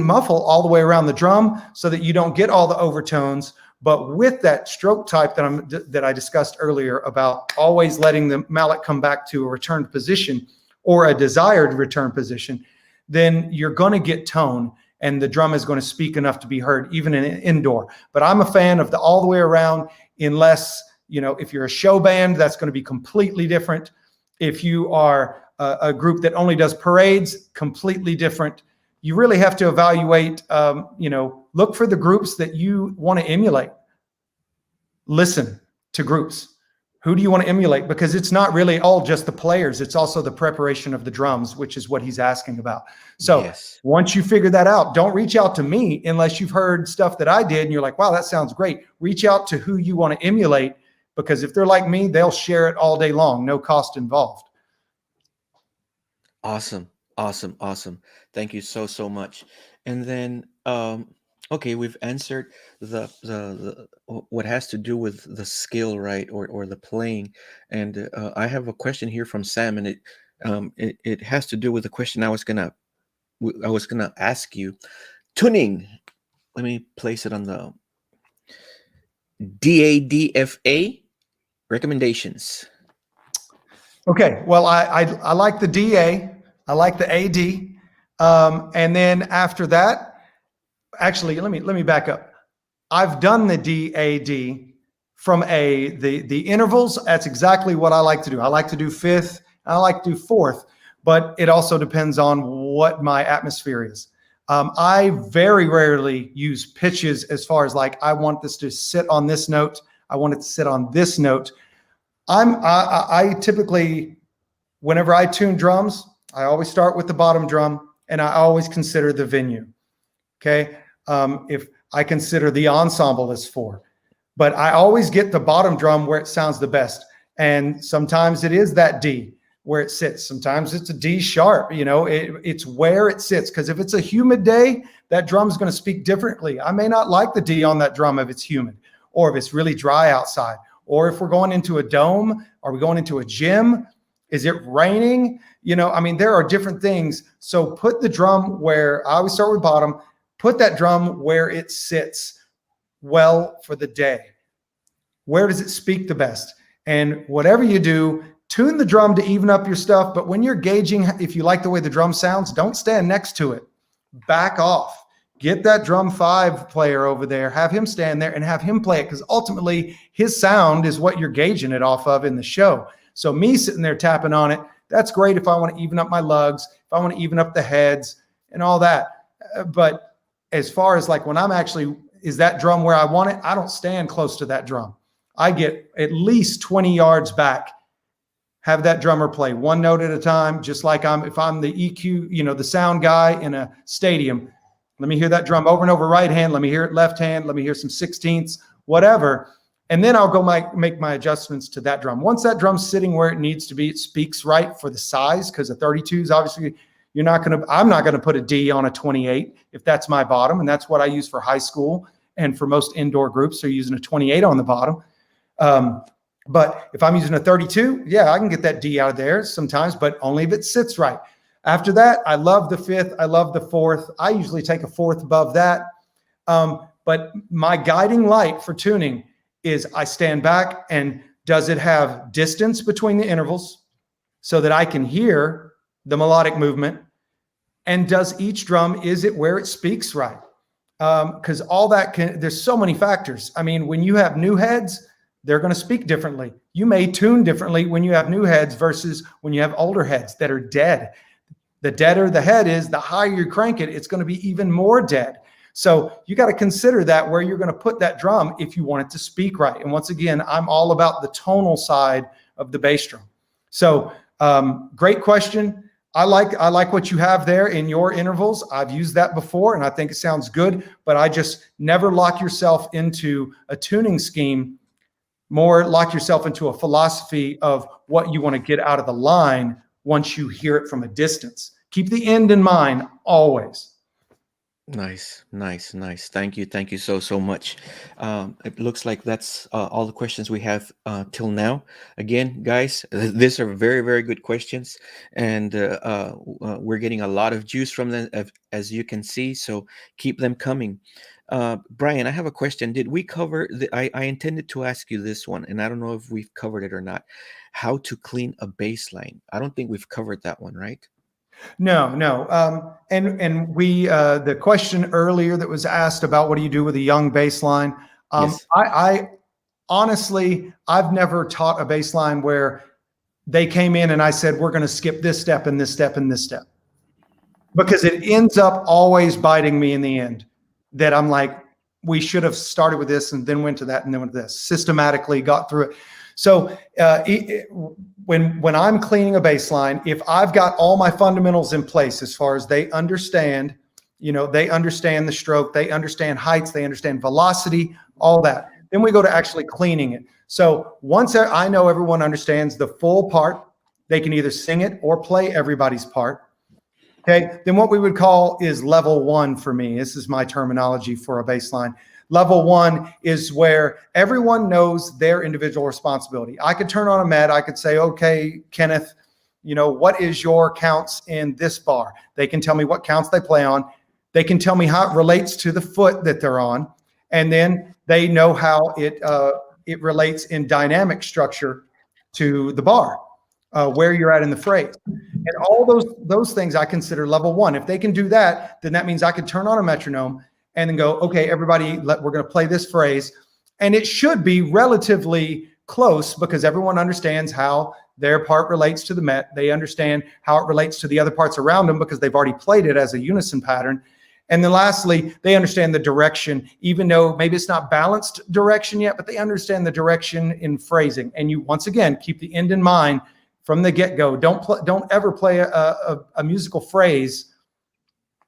muffle all the way around the drum so that you don't get all the overtones. But with that stroke type that I discussed earlier about always letting the mallet come back to a returned position or a desired return position, then you're going to get tone. And the drum is going to speak enough to be heard, even in indoor. But I'm a fan of the all the way around, unless, if you're a show band, that's going to be completely different. If you are a group that only does parades, completely different. You really have to evaluate, look for the groups that you want to emulate. Listen to groups. Who do you want to emulate? Because it's not really all just the players. It's also the preparation of the drums, which is what he's asking about. So yes. Once you figure that out, don't reach out to me unless you've heard stuff that I did and you're like, wow, that sounds great. Reach out to who you want to emulate, because if they're like me, they'll share it all day long. No cost involved. Awesome. Thank you so much. And then Okay, we've answered what has to do with the skill, right, or the playing, and I have a question here from Sam, and it has to do with the question I was gonna ask you. Tuning. Let me place it on the DADFA recommendations. Okay, well, I like the DA, I like the AD, and then after that, actually, let me back up. I've done the DAD from the intervals. That's exactly what I like to do. I like to do fifth, and I like to do fourth, but it also depends on what my atmosphere is. I very rarely use pitches as far as like, I want this to sit on this note. I want it to sit on this note. I typically, whenever I tune drums, I always start with the bottom drum, and I always consider the venue. Okay. If I consider the ensemble as 4, but I always get the bottom drum where it sounds the best. And sometimes it is that D where it sits. Sometimes it's a D sharp, it's where it sits. Because if it's a humid day, that drum's going to speak differently. I may not like the D on that drum if it's humid, or if it's really dry outside, or if we're going into a dome, are we going into a gym? Is it raining? There are different things. So put the drum where, I always start with bottom, put that drum where it sits well for the day. Where does it speak the best? And whatever you do, tune the drum to even up your stuff. But when you're gauging, if you like the way the drum sounds, don't stand next to it. Back off. Get that drum 5 player over there, have him stand there and have him play it, because ultimately his sound is what you're gauging it off of in the show. So me sitting there tapping on it, that's great if I want to even up my lugs, if I want to even up the heads and all that. But as far as like when I'm actually, is that drum where I want it? I don't stand close to that drum. I get at least 20 yards back, have that drummer play one note at a time, just like if I'm the EQ, the sound guy in a stadium. Let me hear that drum over and over right hand. Let me hear it left hand. Let me hear some 16ths, whatever. And then I'll go make my adjustments to that drum. Once that drum's sitting where it needs to be, it speaks right for the size, because a 32 is obviously, I'm not going to put a D on a 28 if that's my bottom. And that's what I use for high school. And for most indoor groups, they're using a 28 on the bottom. But if I'm using a 32, yeah, I can get that D out of there sometimes, but only if it sits right. After that, I love the 5th. I love the 4th. I usually take a 4th above that. But my guiding light for tuning is I stand back, and does it have distance between the intervals so that I can hear the melodic movement? And does each drum, is it where it speaks right? Because all that there's so many factors. When you have new heads, they're going to speak differently. You may tune differently when you have new heads versus when you have older heads that are dead. The deader the head is, the higher you crank it, it's going to be even more dead. So you got to consider that where you're going to put that drum if you want it to speak right. And once again, I'm all about the tonal side of the bass drum. So great question. I like what you have there in your intervals. I've used that before, and I think it sounds good, but I just never lock yourself into a tuning scheme. More lock yourself into a philosophy of what you want to get out of the line once you hear it from a distance. Keep the end in mind always. Nice. Thank you so much. It looks like that's all the questions we have till now. Again, guys, these are very, very good questions, and we're getting a lot of juice from them, as you can see. So keep them coming. Brian, I have a question. Did we cover I intended to ask you this one, and I don't know if we've covered it or not. How to clean a bass line? I don't think we've covered that one, right? No. And we, the question earlier that was asked about what do you do with a young bass line? Yes. I honestly, I've never taught a bass line where they came in and I said, we're going to skip this step and this step and this step, because it ends up always biting me in the end, that I'm like, we should have started with this and then went to that and then went to this, systematically got through it. So when I'm cleaning a bass line, if I've got all my fundamentals in place, as far as they understand the stroke, they understand heights, they understand velocity, all that, then we go to actually cleaning it. So once I know everyone understands the full part, they can either sing it or play everybody's part. Okay, then what we would call is level 1 for me. This is my terminology for a bass line. Level 1 is where everyone knows their individual responsibility. I could turn on a med. I could say, okay, Kenneth, what is your counts in this bar? They can tell me what counts they play on. They can tell me how it relates to the foot that they're on. And then they know how it relates in dynamic structure to the bar, where you're at in the phrase. And all those things I consider level 1. If they can do that, then that means I could turn on a metronome and then go, okay, everybody, we're going to play this phrase. And it should be relatively close because everyone understands how their part relates to the met. They understand how it relates to the other parts around them because they've already played it as a unison pattern. And then lastly, they understand the direction, even though maybe it's not balanced direction yet, but they understand the direction in phrasing. And you, once again, keep the end in mind from the get-go. Don't ever play a musical phrase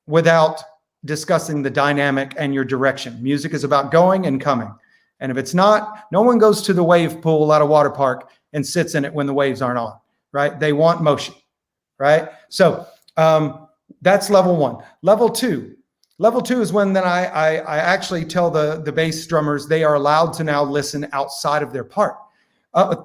without discussing the dynamic and your direction. Music is about going and coming. And if it's not, no one goes to the wave pool at a water park and sits in it when the waves aren't on, right? They want motion, right? So that's level 1. Level 2 is when then I actually tell the bass drummers they are allowed to now listen outside of their part.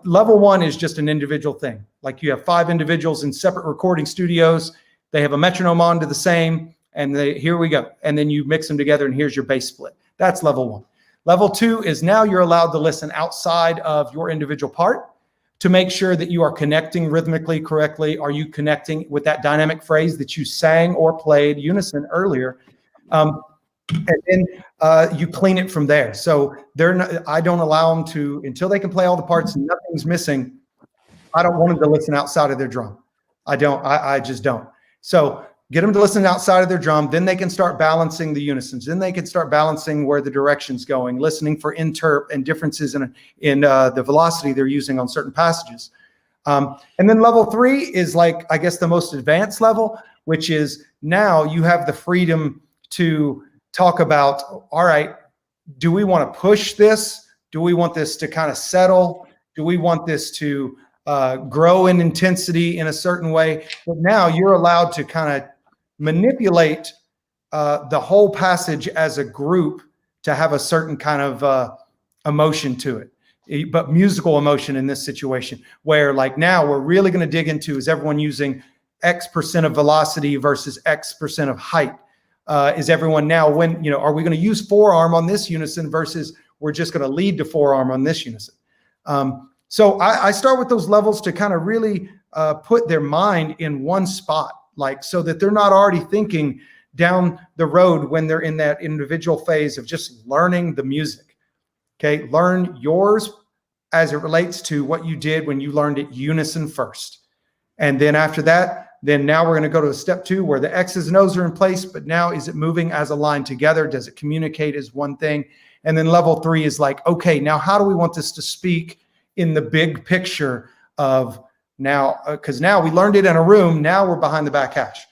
Level 1 is just an individual thing. Like you have 5 individuals in separate recording studios. They have a metronome on to the same, and here we go. And then you mix them together, and here's your bass split. That's level 1. Level 2 is now you're allowed to listen outside of your individual part to make sure that you are connecting rhythmically correctly. Are you connecting with that dynamic phrase that you sang or played unison earlier? And then you clean it from there. So I don't allow them to, until they can play all the parts and nothing's missing, I don't want them to listen outside of their drum. I just don't. So get them to listen outside of their drum, then they can start balancing the unisons. Then they can start balancing where the direction's going, listening for interp and differences in the velocity they're using on certain passages. And then level 3 is like, I guess, the most advanced level, which is now you have the freedom to talk about, all right, do we want to push this? Do we want this to kind of settle? Do we want this to grow in intensity in a certain way? But now you're allowed to kind of manipulate the whole passage as a group to have a certain kind of emotion to it, but musical emotion in this situation, where like now we're really going to dig into, is everyone using X% of velocity versus X% of height? Is everyone now, are we going to use forearm on this unison versus we're just going to lead to forearm on this unison? So I start with those levels to kind of really put their mind in one spot, like so that they're not already thinking down the road when they're in that individual phase of just learning the music. Okay, learn yours as it relates to what you did when you learned it unison first. And then after that, then now we're going to go to step 2 where the X's and O's are in place, but now is it moving as a line together? Does it communicate as one thing? And then level 3 is like, okay, now how do we want this to speak in the big picture of now, because now we learned it in a room, now we're behind the back hash.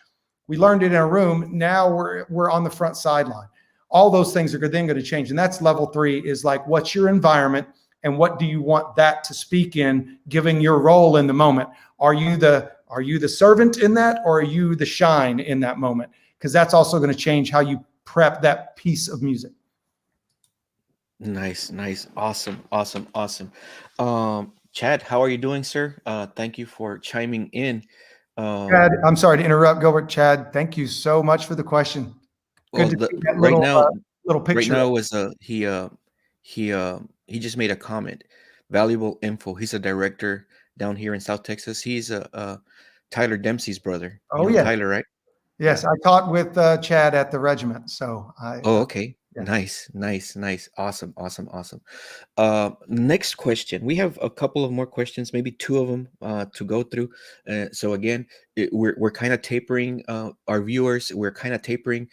We learned it in a room, now we're on the front sideline. All those things are then going to change. And that's level 3 is like, what's your environment and what do you want that to speak in, giving your role in the moment? Are you the servant in that, or are you the shine in that moment? Because that's also going to change how you prep that piece of music. Nice. Awesome. Chad, how are you doing, sir? Thank you for chiming in. Chad, I'm sorry to interrupt, Gilbert. Chad, thank you so much for the question. Good to see that little picture. Right now was he just made a comment. Valuable info. He's a director down here in South Texas. He's Tyler Dempsey's brother. Oh, yeah. Tyler, right? Yes, I taught with Chad at the regiment. So okay. Yeah. Nice. Awesome. Next question. We have a couple of more questions, maybe 2 of them to go through. So again, we're kind of tapering our viewers. We're kind of tapering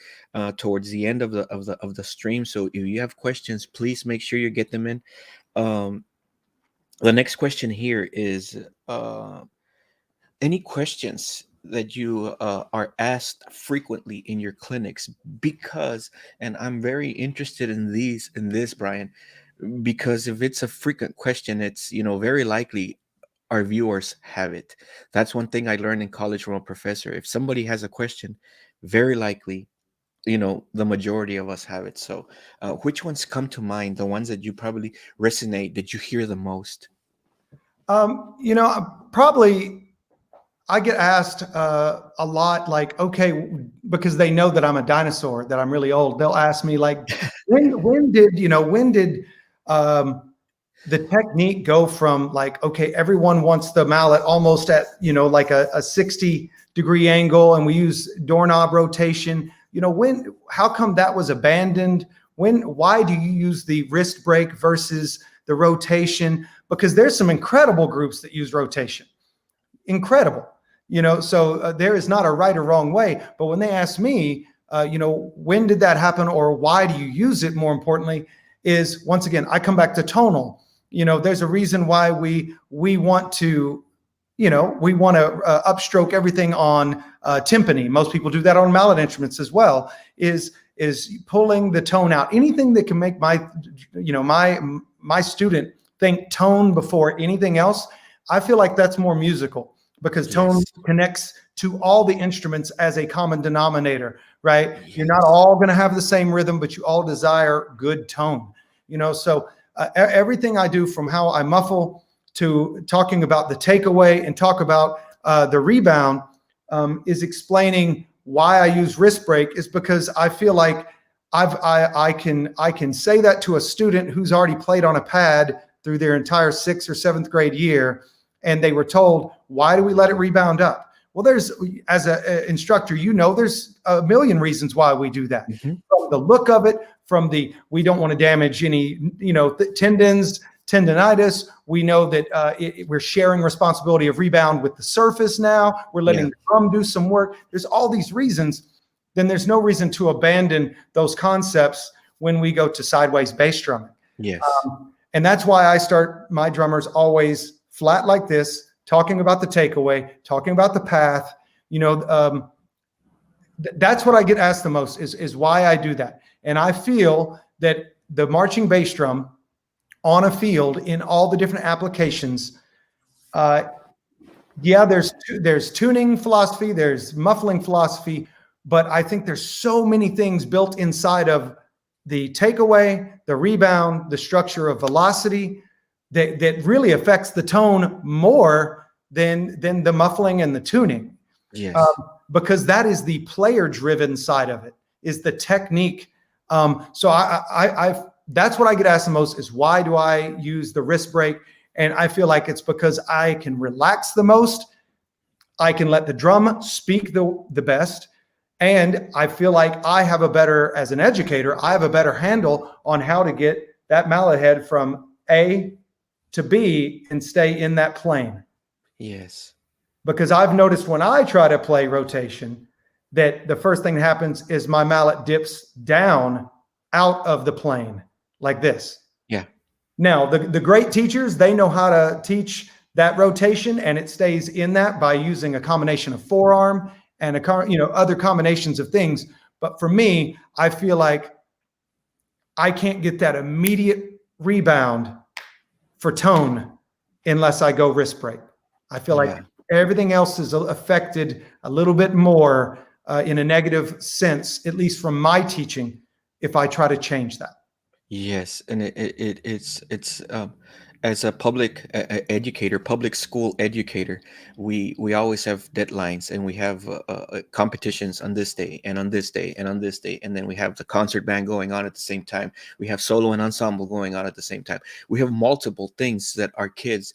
towards the end of the stream. So if you have questions, please make sure you get them in. The next question here is any questions that you are asked frequently in your clinics? Because, and I'm very interested in this, Brian, because if it's a frequent question, it's very likely our viewers have it. That's one thing I learned in college from a professor. If somebody has a question, very likely, the majority of us have it. So which ones come to mind, the ones that you probably resonate, that you hear the most? Probably I get asked a lot, like, okay, because they know that I'm a dinosaur, that I'm really old. They'll ask me, like, when did the technique go from, like, okay, everyone wants the mallet almost at, like a 60-degree angle, and we use doorknob rotation. How come that was abandoned? Why do you use the wrist brake versus the rotation? Because there's some incredible groups that use rotation. Incredible. So there is not a right or wrong way. But when they ask me, when did that happen, or why do you use it, more importantly, is, once again, I come back to tonal. There's a reason why we want to upstroke everything on timpani. Most people do that on mallet instruments as well, is pulling the tone out. Anything that can make my student think tone before anything else, I feel like that's more musical, because tone connects to all the instruments as a common denominator, right? Yes. You're not all going to have the same rhythm, but you all desire good tone. So everything I do, from how I muffle to talking about the takeaway and talk about the rebound, is explaining why I use wrist brake, is because I feel like I can say that to a student who's already played on a pad through their entire 6th or 7th grade year, and they were told, why do we let it rebound up? Well, as an instructor, there's a million reasons why we do that. Mm-hmm. From the look of it, we don't want to damage any, tendons, tendinitis. We know that we're sharing responsibility of rebound with the surface now. We're letting the drum do some work. There's all these reasons. Then there's no reason to abandon those concepts when we go to sideways bass drumming. Yes. And that's why I start my drummers always flat like this, talking about the takeaway, talking about the path. That's what I get asked the most, is why I do that. And I feel that the marching bass drum on a field, in all the different applications, there's tuning philosophy, there's muffling philosophy, but I think there's so many things built inside of the takeaway, the rebound, the structure of velocity, that really affects the tone more than the muffling and the tuning. Yes. Because that is the player-driven side of it, is the technique. So that's what I get asked the most, is why do I use the wrist brake? And I feel like it's because I can relax the most. I can let the drum speak the best. And I feel like as an educator, I have a better handle on how to get that mallet head from A to B and stay in that plane. Yes. Because I've noticed when I try to play rotation, that the first thing that happens is my mallet dips down out of the plane like this. Yeah. Now, the great teachers, they know how to teach that rotation, and it stays in that by using a combination of forearm and other combinations of things. But for me, I feel like I can't get that immediate rebound for tone unless I go wrist brake. I feel like everything else is affected a little bit more in a negative sense, at least from my teaching, if I try to change that. Yes, and it's as a public educator, public school educator, we always have deadlines, and we have competitions on this day and on this day and on this day, and then we have the concert band going on at the same time. We have solo and ensemble going on at the same time. We have multiple things that our kids,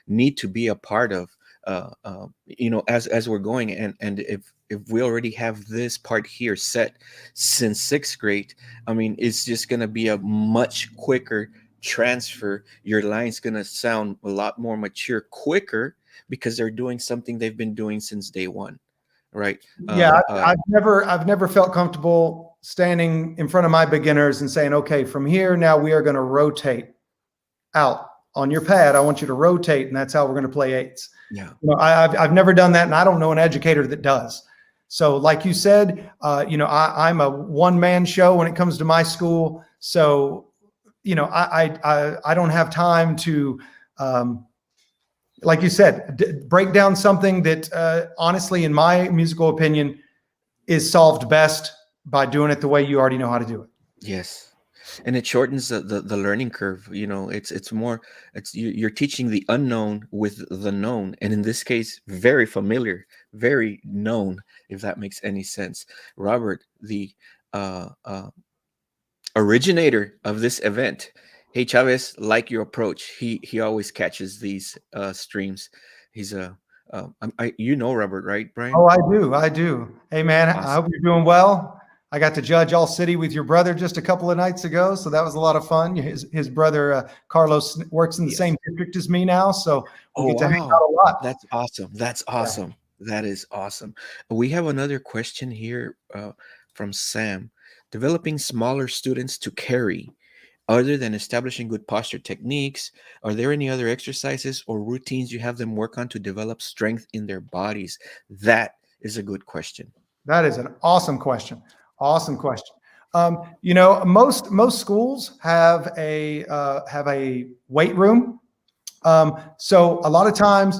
need to be a part of. As we're going, and if we already have this part here set since 6th grade, I mean, it's just going to be a much quicker transfer. Your line's going to sound a lot more mature quicker, because they're doing something they've been doing since day one, right? I've never felt comfortable standing in front of my beginners and saying, okay, from here now we are going to rotate out on your pad. I want you to rotate, and that's how we're going to play eights. Yeah. I've never done that, and I don't know an educator that does. So like you said, I'm a one-man show when it comes to my school. So, I don't have time to like you said, break down something that honestly, in my musical opinion, is solved best by doing it the way you already know how to do it. Yes. And it shortens the learning curve. You know, it's more, you're teaching the unknown with the known, and in this case, very familiar, very known, if that makes any sense. Robert, the originator of this event. Hey, Chavez, like your approach. He always catches these streams. He's a you know Robert, right, Brian? Oh, I do. Hey, man, I Awesome. hope you're doing well. I got to judge All City with your brother just a couple of nights ago, so that was a lot of fun. His brother Carlos works in the Yes. same district as me now, so we Oh, get to hang wow. out a lot. That's awesome. That's awesome. That is awesome. We have another question here from Sam. Developing smaller students to carry, other than establishing good posture techniques, are there any other exercises or routines you have them work on to develop strength in their bodies? That is a good question. That is an awesome question. Awesome question. You know, most schools have a weight room. So a lot of times,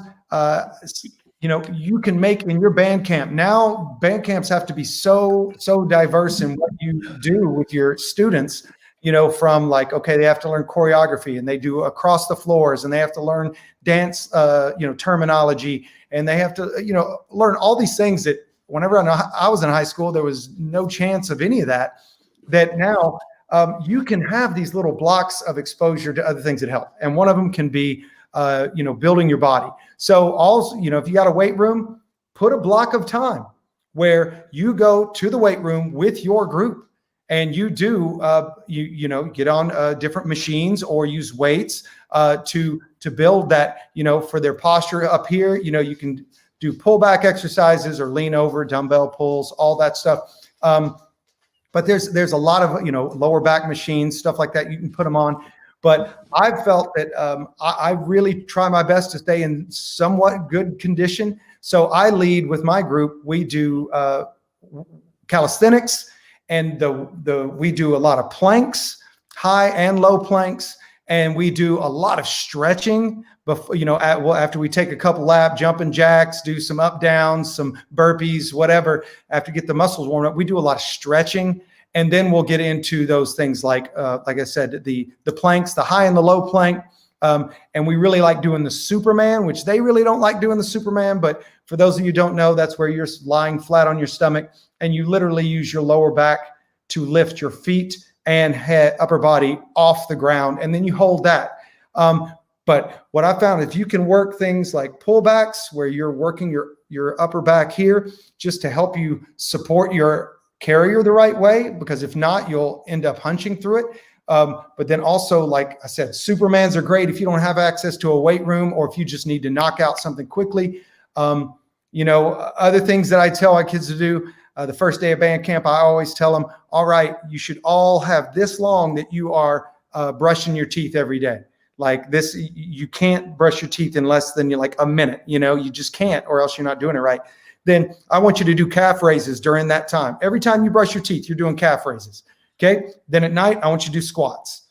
you know, you can make in your band camp. Now, band camps have to be so diverse in what you do with your students. You know, from like, okay, they have to learn choreography, and they do across the floors, and they have to learn dance, you know, terminology, and they have to, you know, learn all these things that whenever I was in high school, there was no chance of any of that. That now you can have these little blocks of exposure to other things that help, and one of them can be, you know, building your body. So also, you know, if you got a weight room, put a block of time where you go to the weight room with your group. And you do, you know, get on different machines or use weights to build that, you know, for their posture up here. You know, you can do pullback exercises or lean over, dumbbell pulls, all that stuff. But there's a lot of, you know, lower back machines, stuff like that. You can put them on. But I've felt that I really try my best to stay in somewhat good condition. So I lead with my group. We do calisthenics. And we do a lot of planks, high and low planks, and we do a lot of stretching before, you know, after we take a couple laps, jumping jacks, do some up downs, some burpees, whatever. After get the muscles warmed up, we do a lot of stretching, and then we'll get into those things like I said, the planks, the high and the low plank. And we really like doing the Superman, which they really don't like doing the Superman. But for those of you who don't know, that's where you're lying flat on your stomach and you literally use your lower back to lift your feet and head, upper body off the ground. And then you hold that. But what I found, if you can work things like pullbacks where you're working your upper back here, just to help you support your carrier the right way, because if not, you'll end up hunching through it. But then also, like I said, Supermans are great if you don't have access to a weight room or if you just need to knock out something quickly. You know, other things that I tell our kids to do, the first day of band camp, I always tell them, all right, you should all have this long that you are brushing your teeth every day. Like this, you can't brush your teeth in less than like a minute, you know, you just can't, or else you're not doing it right. Then I want you to do calf raises during that time. Every time you brush your teeth, you're doing calf raises. Okay. Then at night, I want you to do squats.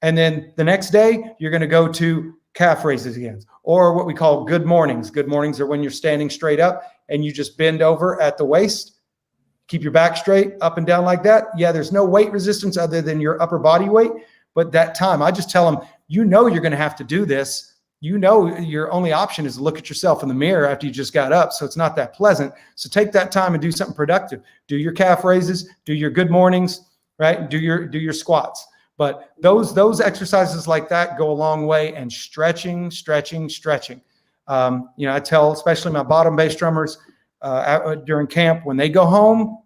And then the next day, you're going to go to calf raises again, or what we call good mornings. Good mornings are when you're standing straight up and you just bend over at the waist, keep your back straight, up and down like that. Yeah, there's no weight resistance other than your upper body weight. But that time, I just tell them, you know, you're going to have to do this. You know, your only option is to look at yourself in the mirror after you just got up. So it's not that pleasant. So take that time and do something productive. Do your calf raises, do your good mornings, right? Do your squats. But those exercises like that go a long way. And stretching. You know, I tell especially my bottom bass drummers during camp, when they go home,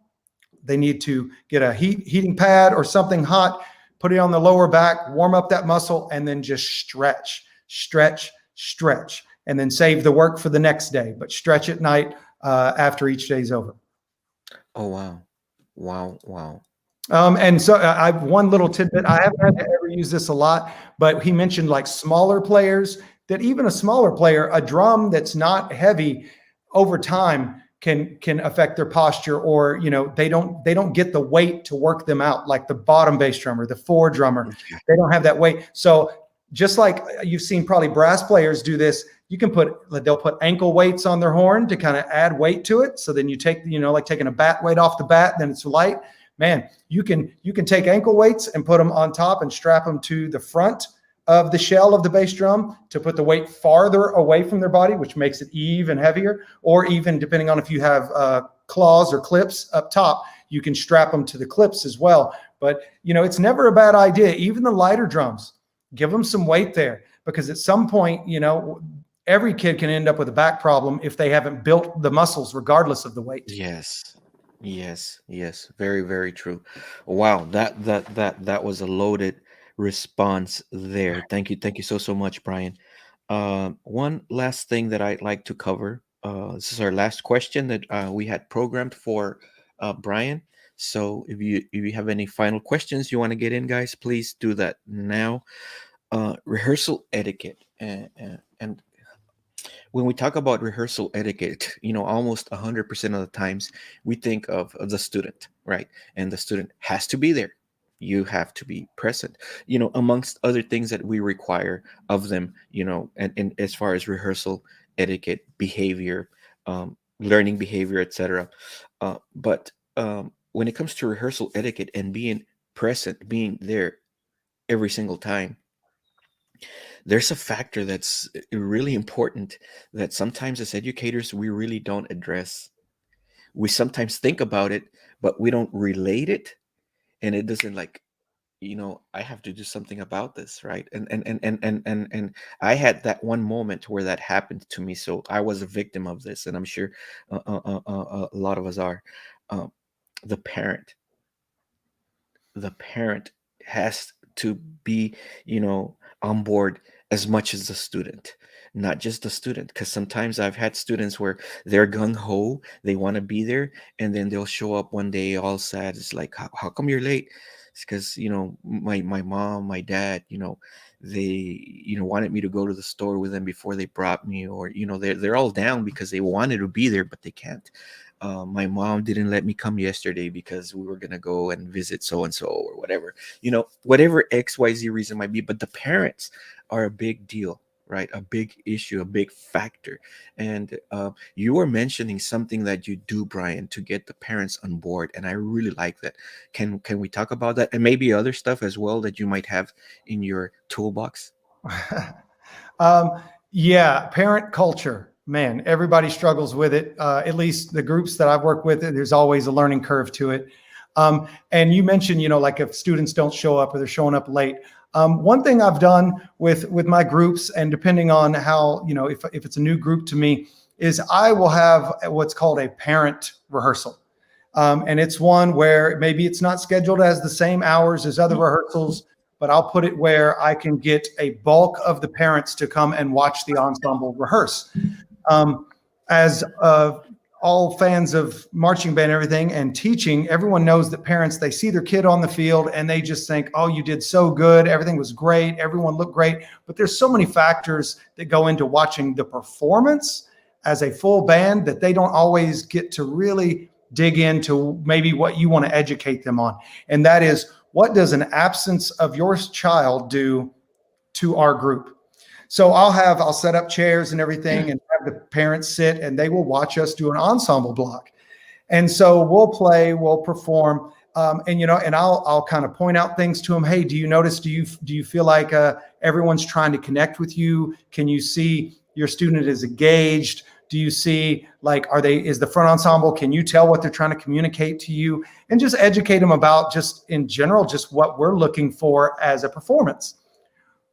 they need to get a heating pad or something hot, put it on the lower back, warm up that muscle, and then just stretch, and then save the work for the next day. But stretch at night after each day's over. Oh, wow. And so I have one little tidbit. I haven't had to ever use this a lot, but he mentioned like smaller players, that even a smaller player, a drum that's not heavy over time can affect their posture, or, you know, they don't get the weight to work them out. Like the bottom bass drummer, the four drummer, they don't have that weight. So just like you've seen probably brass players do this, they'll put ankle weights on their horn to kind of add weight to it. So then you take, like taking a bat weight off the bat, then it's light. Man, you can take ankle weights and put them on top and strap them to the front of the shell of the bass drum to put the weight farther away from their body, which makes it even heavier. Or even depending on if you have claws or clips up top, you can strap them to the clips as well. But, it's never a bad idea. Even the lighter drums, give them some weight there, because at some point, every kid can end up with a back problem if they haven't built the muscles, regardless of the weight. Yes. Very, very true. Wow, that was a loaded response there. Thank you so much, Brian. One last thing that I'd like to cover. This is our last question that we had programmed for Brian. So if you have any final questions you want to get in, guys, please do that now. Rehearsal etiquette, and when we talk about rehearsal etiquette, almost 100% of the times we think of the student, right? And the student has to be there. You have to be present, amongst other things that we require of them, and as far as rehearsal etiquette, behavior, learning behavior, etc. But when it comes to rehearsal etiquette and being present, being there every single time, there's a factor that's really important that sometimes as educators we really don't address. We sometimes think about it, but we don't relate it, and it doesn't I have to do something about this, right? And I had that one moment where that happened to me, so I was a victim of this, and I'm sure a lot of us are. The parent has to be on board as much as the student, not just the student, because sometimes I've had students where they're gung-ho, they want to be there, and then they'll show up one day all sad. It's like, how come you're late? It's because my mom, my dad, they wanted me to go to the store with them before they brought me, or they're all down because they wanted to be there but they can't. My mom didn't let me come yesterday because we were gonna go and visit so and so or whatever, whatever XYZ reason might be. But the parents are a big deal, right? A big issue, a big factor. And you were mentioning something that you do, Brian, to get the parents on board, and I really like that. Can we talk about that, and maybe other stuff as well that you might have in your toolbox? Yeah, parent culture. Man, everybody struggles with it. At least the groups that I've worked with, there's always a learning curve to it. And you mentioned, like if students don't show up or they're showing up late. One thing I've done with my groups, and depending on how, if it's a new group to me, is I will have what's called a parent rehearsal. And it's one where maybe it's not scheduled as the same hours as other rehearsals, but I'll put it where I can get a bulk of the parents to come and watch the ensemble rehearse. As all fans of marching band and everything and teaching, everyone knows that parents, they see their kid on the field and they just think, oh, you did so good. Everything was great. Everyone looked great. But there's so many factors that go into watching the performance as a full band that they don't always get to really dig into maybe what you want to educate them on. And that is, what does an absence of your child do to our group? So I'll set up chairs and everything and have the parents sit, and they will watch us do an ensemble block. And so we'll play, we'll perform, and I'll kind of point out things to them. Hey, do you notice, do you feel like everyone's trying to connect with you? Can you see your student is engaged? Do you see, is the front ensemble, can you tell what they're trying to communicate to you? And just educate them about, just in general, just what we're looking for as a performance.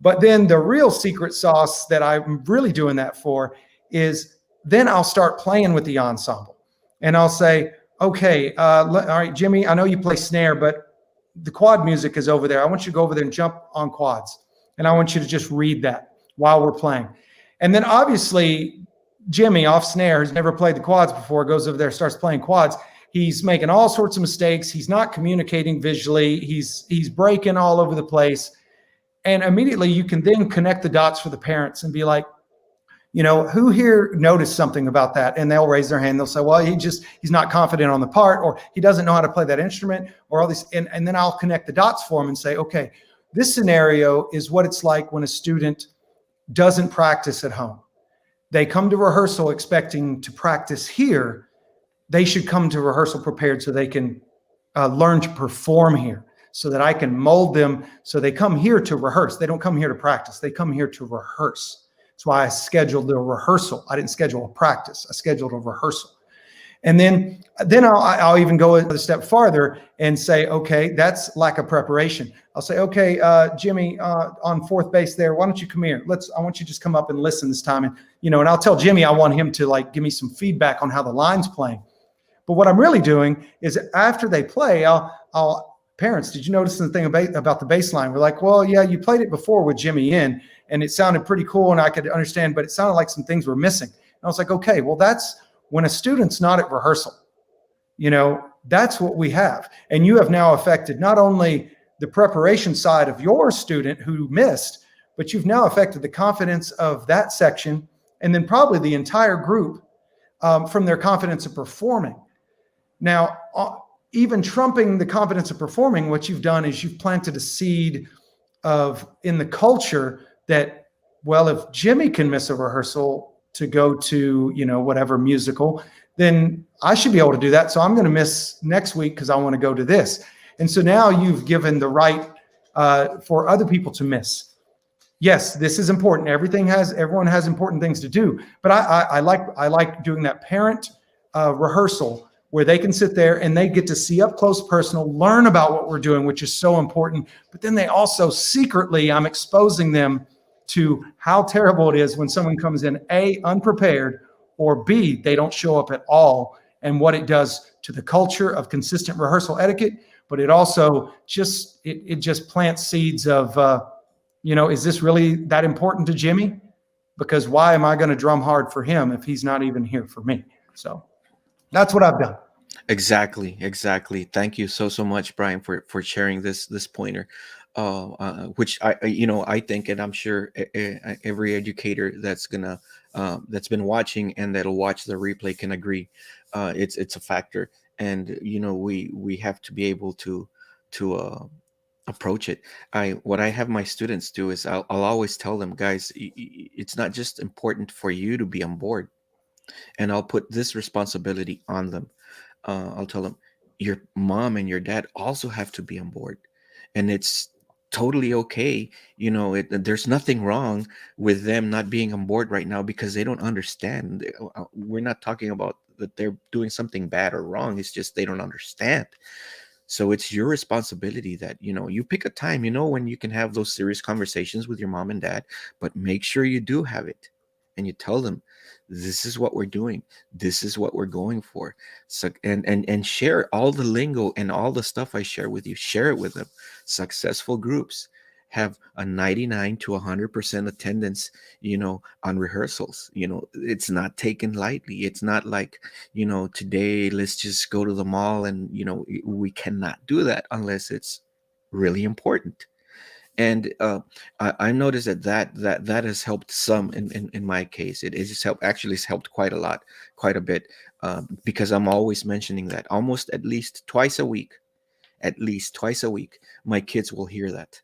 But then the real secret sauce that I'm really doing that for is then I'll start playing with the ensemble. And I'll say, okay, all right, Jimmy, I know you play snare, but the quad music is over there. I want you to go over there and jump on quads. And I want you to just read that while we're playing. And then obviously, Jimmy off snare, who's never played the quads before, goes over there, starts playing quads. He's making all sorts of mistakes. He's not communicating visually. He's breaking all over the place. And immediately you can then connect the dots for the parents and be like, who here noticed something about that? And they'll raise their hand. They'll say, well, he's not confident on the part, or he doesn't know how to play that instrument, or all these. And then I'll connect the dots for them and say, okay, this scenario is what it's like when a student doesn't practice at home. they come to rehearsal expecting to practice here, they should come to rehearsal prepared so they can learn to perform here, so that I can mold them. So they come here to rehearse. They don't come here to practice. They come here to rehearse. That's why I scheduled the rehearsal. I didn't schedule a practice. I scheduled a rehearsal. And then I'll even go a step farther and say, okay, that's lack of preparation. I'll say, okay, Jimmy, on fourth base there, why don't you come here? I want you to just come up and listen this time. And, and I'll tell Jimmy, I want him to like give me some feedback on how the line's playing. But what I'm really doing is after they play, I'll parents, did you notice the thing about the bass line? We're like, well, yeah, you played it before with Jimmy in, and it sounded pretty cool, and I could understand, but it sounded like some things were missing. And I was like, okay, well, that's when a student's not at rehearsal. That's what we have. And you have now affected not only the preparation side of your student who missed, but you've now affected the confidence of that section, and then probably the entire group from their confidence of performing. Now, even trumping the confidence of performing, what you've done is you've planted a seed in the culture that, well, if Jimmy can miss a rehearsal to go to, whatever musical, then I should be able to do that. So I'm going to miss next week because I want to go to this. And so now you've given the right for other people to miss. Yes, this is important. Everyone has important things to do, but I like doing that parent rehearsal where they can sit there and they get to see up close personal, learn about what we're doing, which is so important. But then they also secretly, I'm exposing them to how terrible it is when someone comes in, A, unprepared, or B, they don't show up at all, and what it does to the culture of consistent rehearsal etiquette. But it also just plants seeds of, is this really that important to Jimmy? Because why am I going to drum hard for him if he's not even here for me? So that's what I've done. Exactly. Thank you so much, Brian, for sharing this pointer, which I think, and I'm sure every educator that's been watching and that'll watch the replay can agree. It's a factor, and we have to be able to approach it. What I have my students do is I'll always tell them, guys, it's not just important for you to be on board, and I'll put this responsibility on them. I'll tell them your mom and your dad also have to be on board, and it's totally okay. There's nothing wrong with them not being on board right now because they don't understand. We're not talking about that they're doing something bad or wrong. It's just they don't understand. So it's your responsibility that, you pick a time, when you can have those serious conversations with your mom and dad, but make sure you do have it. And you tell them, this is what we're doing. This is what we're going for. So, and share all the lingo and all the stuff I share with you. Share it with them. Successful groups have a 99 to 100% attendance, on rehearsals. It's not taken lightly. It's not like, today let's just go to the mall and, we cannot do that unless it's really important. And I noticed that has helped some in my case. It has helped quite a bit, because I'm always mentioning that almost at least twice a week, my kids will hear that.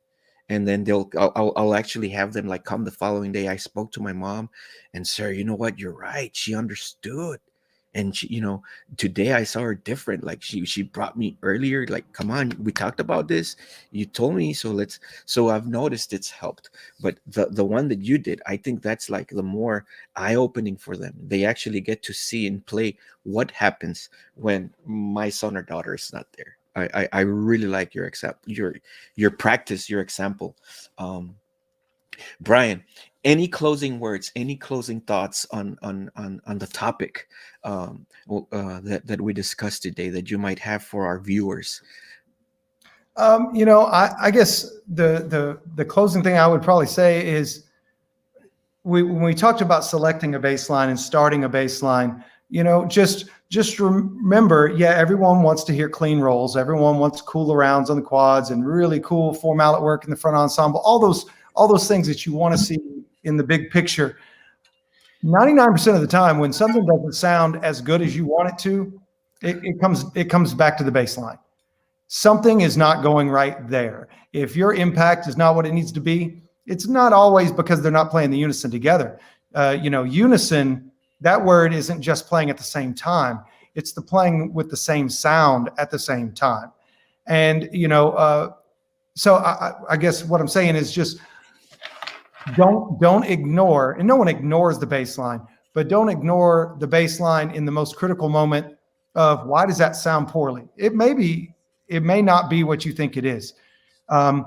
And then I'll actually have them like come the following day. I spoke to my mom and, sir, you know what? You're right. She understood. And she, today I saw her different. Like she brought me earlier, like, come on, we talked about this. You told me, so I've noticed it's helped. But the one that you did, I think that's like the more eye-opening for them. They actually get to see and play what happens when my son or daughter is not there. I really like your example, your practice, your example. Brian, any closing words, any closing thoughts on the topic that we discussed today that you might have for our viewers? I guess the closing thing I would probably say is when we talked about selecting a bass line and starting a bass line, just remember, everyone wants to hear clean rolls. Everyone wants cool arounds on the quads and really cool four mallet work in the front ensemble. All those things that you want to see in the big picture. 99% of the time, when something doesn't sound as good as you want it to, it comes back to the bass line. Something is not going right there. If your impact is not what it needs to be, it's not always because they're not playing the unison together. Unison, that word isn't just playing at the same time. It's the playing with the same sound at the same time. And, so I guess what I'm saying is just don't ignore, and no one ignores the bass line, but don't ignore the bass line in the most critical moment of why does that sound poorly? It may not be what you think it is. And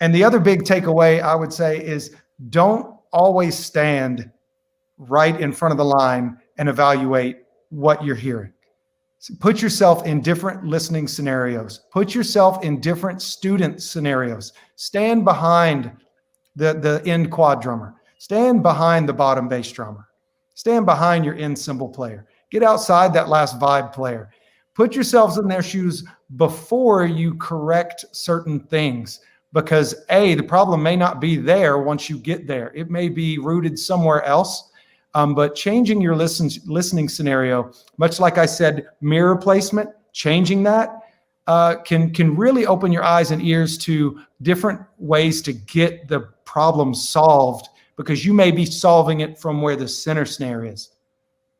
the other big takeaway I would say is don't always stand right in front of the line and evaluate what you're hearing. So put yourself in different listening scenarios. Put yourself in different student scenarios. Stand behind the end quad drummer. Stand behind the bottom bass drummer. Stand behind your end cymbal player. Get outside that last vibe player. Put yourselves in their shoes before you correct certain things, because the problem may not be there once you get there. It may be rooted somewhere else. But changing your listening scenario, much like I said, mirror placement, changing that can really open your eyes and ears to different ways to get the problem solved, because you may be solving it from where the center snare is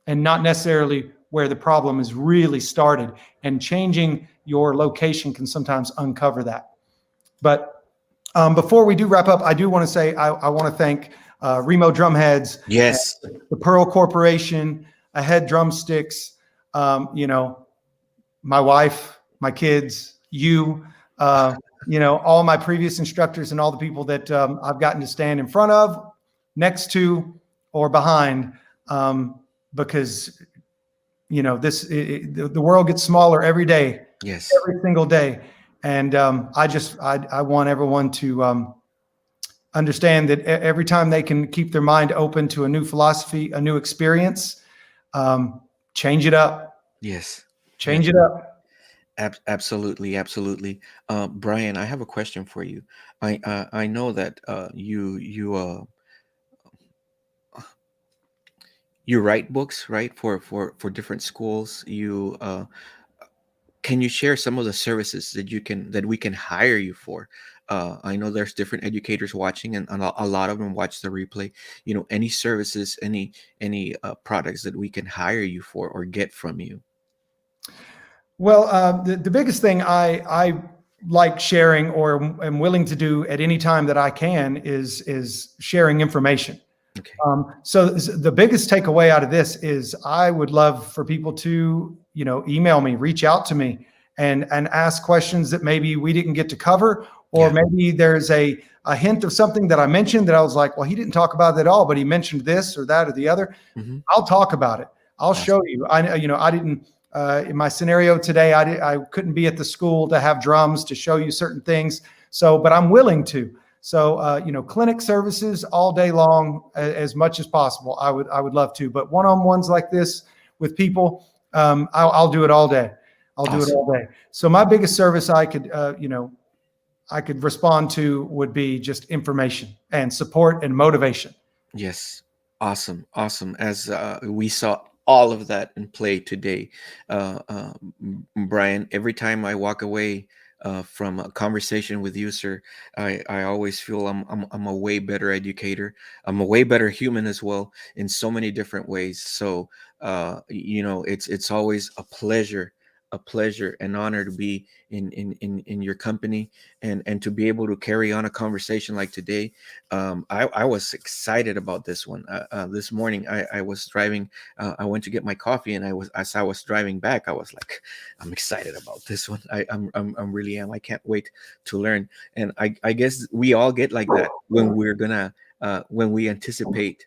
and not necessarily where the problem is really started. And changing your location can sometimes uncover that. But before we do wrap up, I do want to say I want to thank Remo Drumheads, Yes, the Pearl Corporation, Ahead Drumsticks, my wife, my kids, all my previous instructors and all the people that I've gotten to stand in front of, next to, or behind, because the world gets smaller every day. yes, Every single day. And I want everyone to understand that every time they can keep their mind open to a new philosophy, a new experience, change it up. yes. Change it up. Absolutely, absolutely. Brian, I have a question for you. I know that you write books, right, for different schools. Can you share some of the services that we can hire you for? I know there's different educators watching, and a lot of them watch the replay. Any services, any products that we can hire you for or get from you? Well, the biggest thing I like sharing or am willing to do at any time that I can is sharing information. Okay. So the biggest takeaway out of this is I would love for people to, email me, reach out to me and ask questions that maybe we didn't get to cover, or maybe there's a hint of something that I mentioned that I was like, well, he didn't talk about it at all, but he mentioned this or that or the other. Mm-hmm. I'll talk about it. I'll show you. I didn't, in my scenario today, I couldn't be at the school to have drums to show you certain things. But I'm willing to. So, clinic services all day long, as much as possible. I would love to, but one-on-ones like this with people, I'll do it all day. I'll do it all day. So my biggest service I could respond to would be just information and support and motivation. Yes. Awesome. As we saw all of that in play today, Brian, every time I walk away from a conversation with you, sir, I always feel I'm a way better educator. I'm a way better human as well in so many different ways. So it's always a pleasure and honor to be in your company and to be able to carry on a conversation like today. I was excited about this one. This morning I was driving. I went to get my coffee, and as I was driving back, I was like, I'm excited about this one. I'm really am. I can't wait to learn. And I guess we all get like that when when we anticipate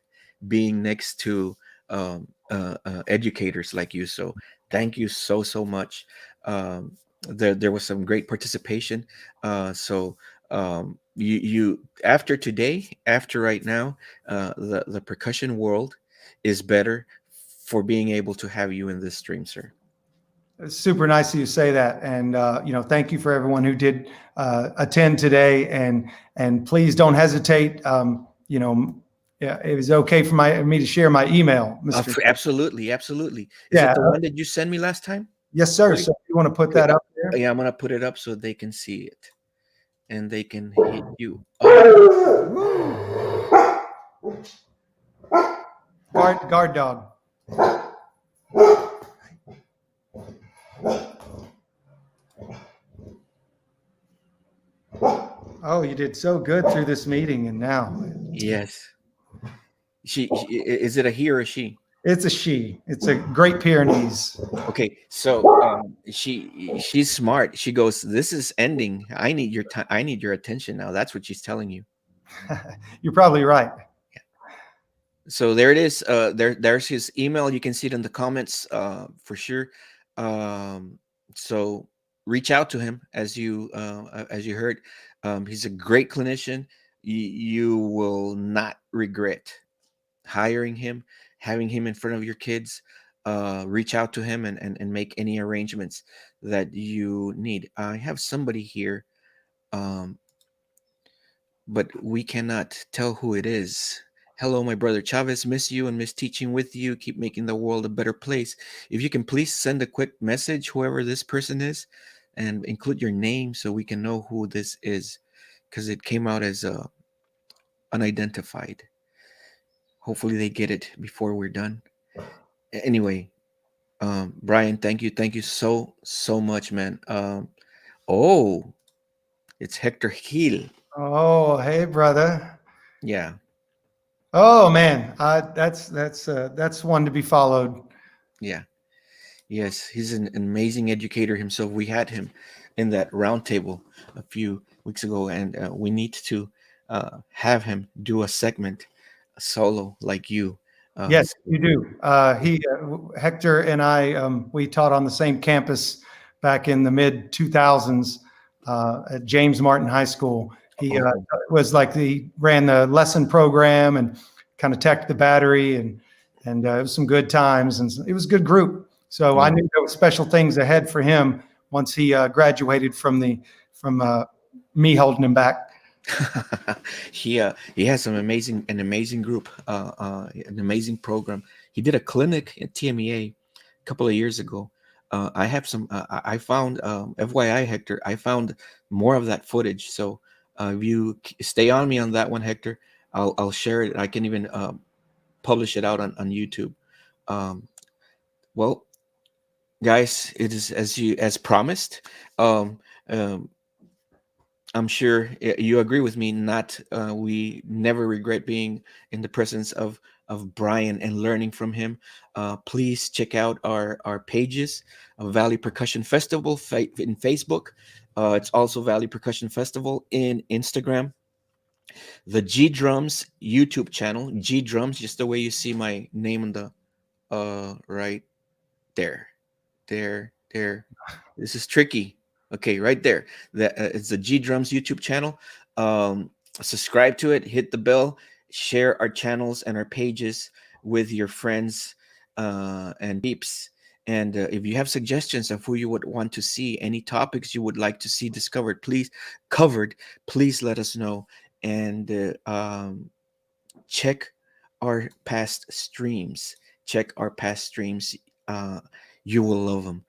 being next to educators like you. So thank you so much. There was some great participation. You after today, after right now, the percussion world is better for being able to have you in this stream, sir. It's super nice of you to say that. And, thank you for everyone who did attend today. And please don't hesitate. It was okay for me to share my email, Mr. Absolutely. Is it the one that you sent me last time? Yes, sir. So you want to put that up there? Yeah, I'm going to put it up so they can see it and they can hit you. Oh. guard dog. Oh, you did so good through this meeting, and now Yes. Is it a he or a she? it's a she. It's a Great Pyrenees. Okay, so she's smart. She goes, "This is ending. I need your time. I need your attention now." That's what she's telling you. You're probably right. So there it is. There's his email. You can see it in the comments for sure. So reach out to him as you heard. He's a great clinician. You will not regret hiring him, having him in front of your kids. Reach out to him and make any arrangements that you need. I have somebody here, but we cannot tell who it is. Hello, my brother Chavez. Miss you and miss teaching with you. Keep making the world a better place. If you can please send a quick message, whoever this person is, and include your name so we can know who this is, because it came out as unidentified. Hopefully they get it before we're done. Anyway, Brian, thank you so much, man. Oh, it's Hector Gil. Oh, hey, brother. Yeah. Oh man, that's one to be followed. Yeah. Yes, he's an amazing educator himself. We had him in that roundtable a few weeks ago, and we need to have him do a segment solo like you. Yes, you do. Hector and I, we taught on the same campus back in the mid 2000s at James Martin High School. He was like he ran the lesson program and kind of teched the battery, and it was some good times, and it was a good group. So I knew there were special things ahead for him once he graduated from me holding him back. He has an amazing group, an amazing program. He did a clinic at TMEA a couple of years ago. I have some. I found FYI, Hector. I found more of that footage. So if you stay on me on that one, Hector, I'll share it. I can even publish it out on YouTube. Well, guys, it is as promised. I'm sure you agree with me. We never regret being in the presence of Brian and learning from him. Please check out our pages of Valley Percussion Festival in Facebook. It's also Valley Percussion Festival in Instagram. The G Drums YouTube channel, G Drums, just the way you see my name on the right there. This is tricky. Okay, right there. It's the G Drums YouTube channel. Subscribe to it, hit the bell, share our channels and our pages with your friends and peeps. And if you have suggestions of who you would want to see, any topics you would like to see covered, please let us know. And check our past streams. You will love them.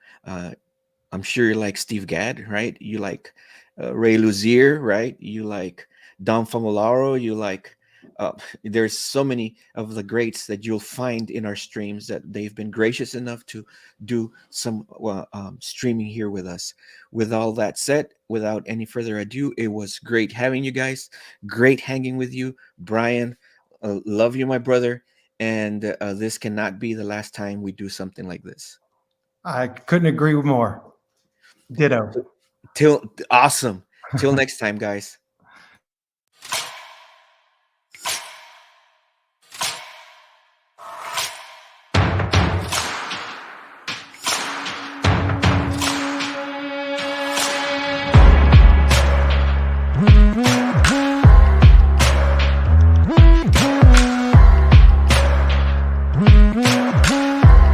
I'm sure you like Steve Gadd, right? You like Ray Luzier, right? You like Dom Famolaro. You like, there's so many of the greats that you'll find in our streams that they've been gracious enough to do some streaming here with us. With all that said, without any further ado, it was great having you guys. Great hanging with you. Brian, love you, my brother. And this cannot be the last time we do something like this. I couldn't agree more. Ditto. Awesome. Till next time, guys.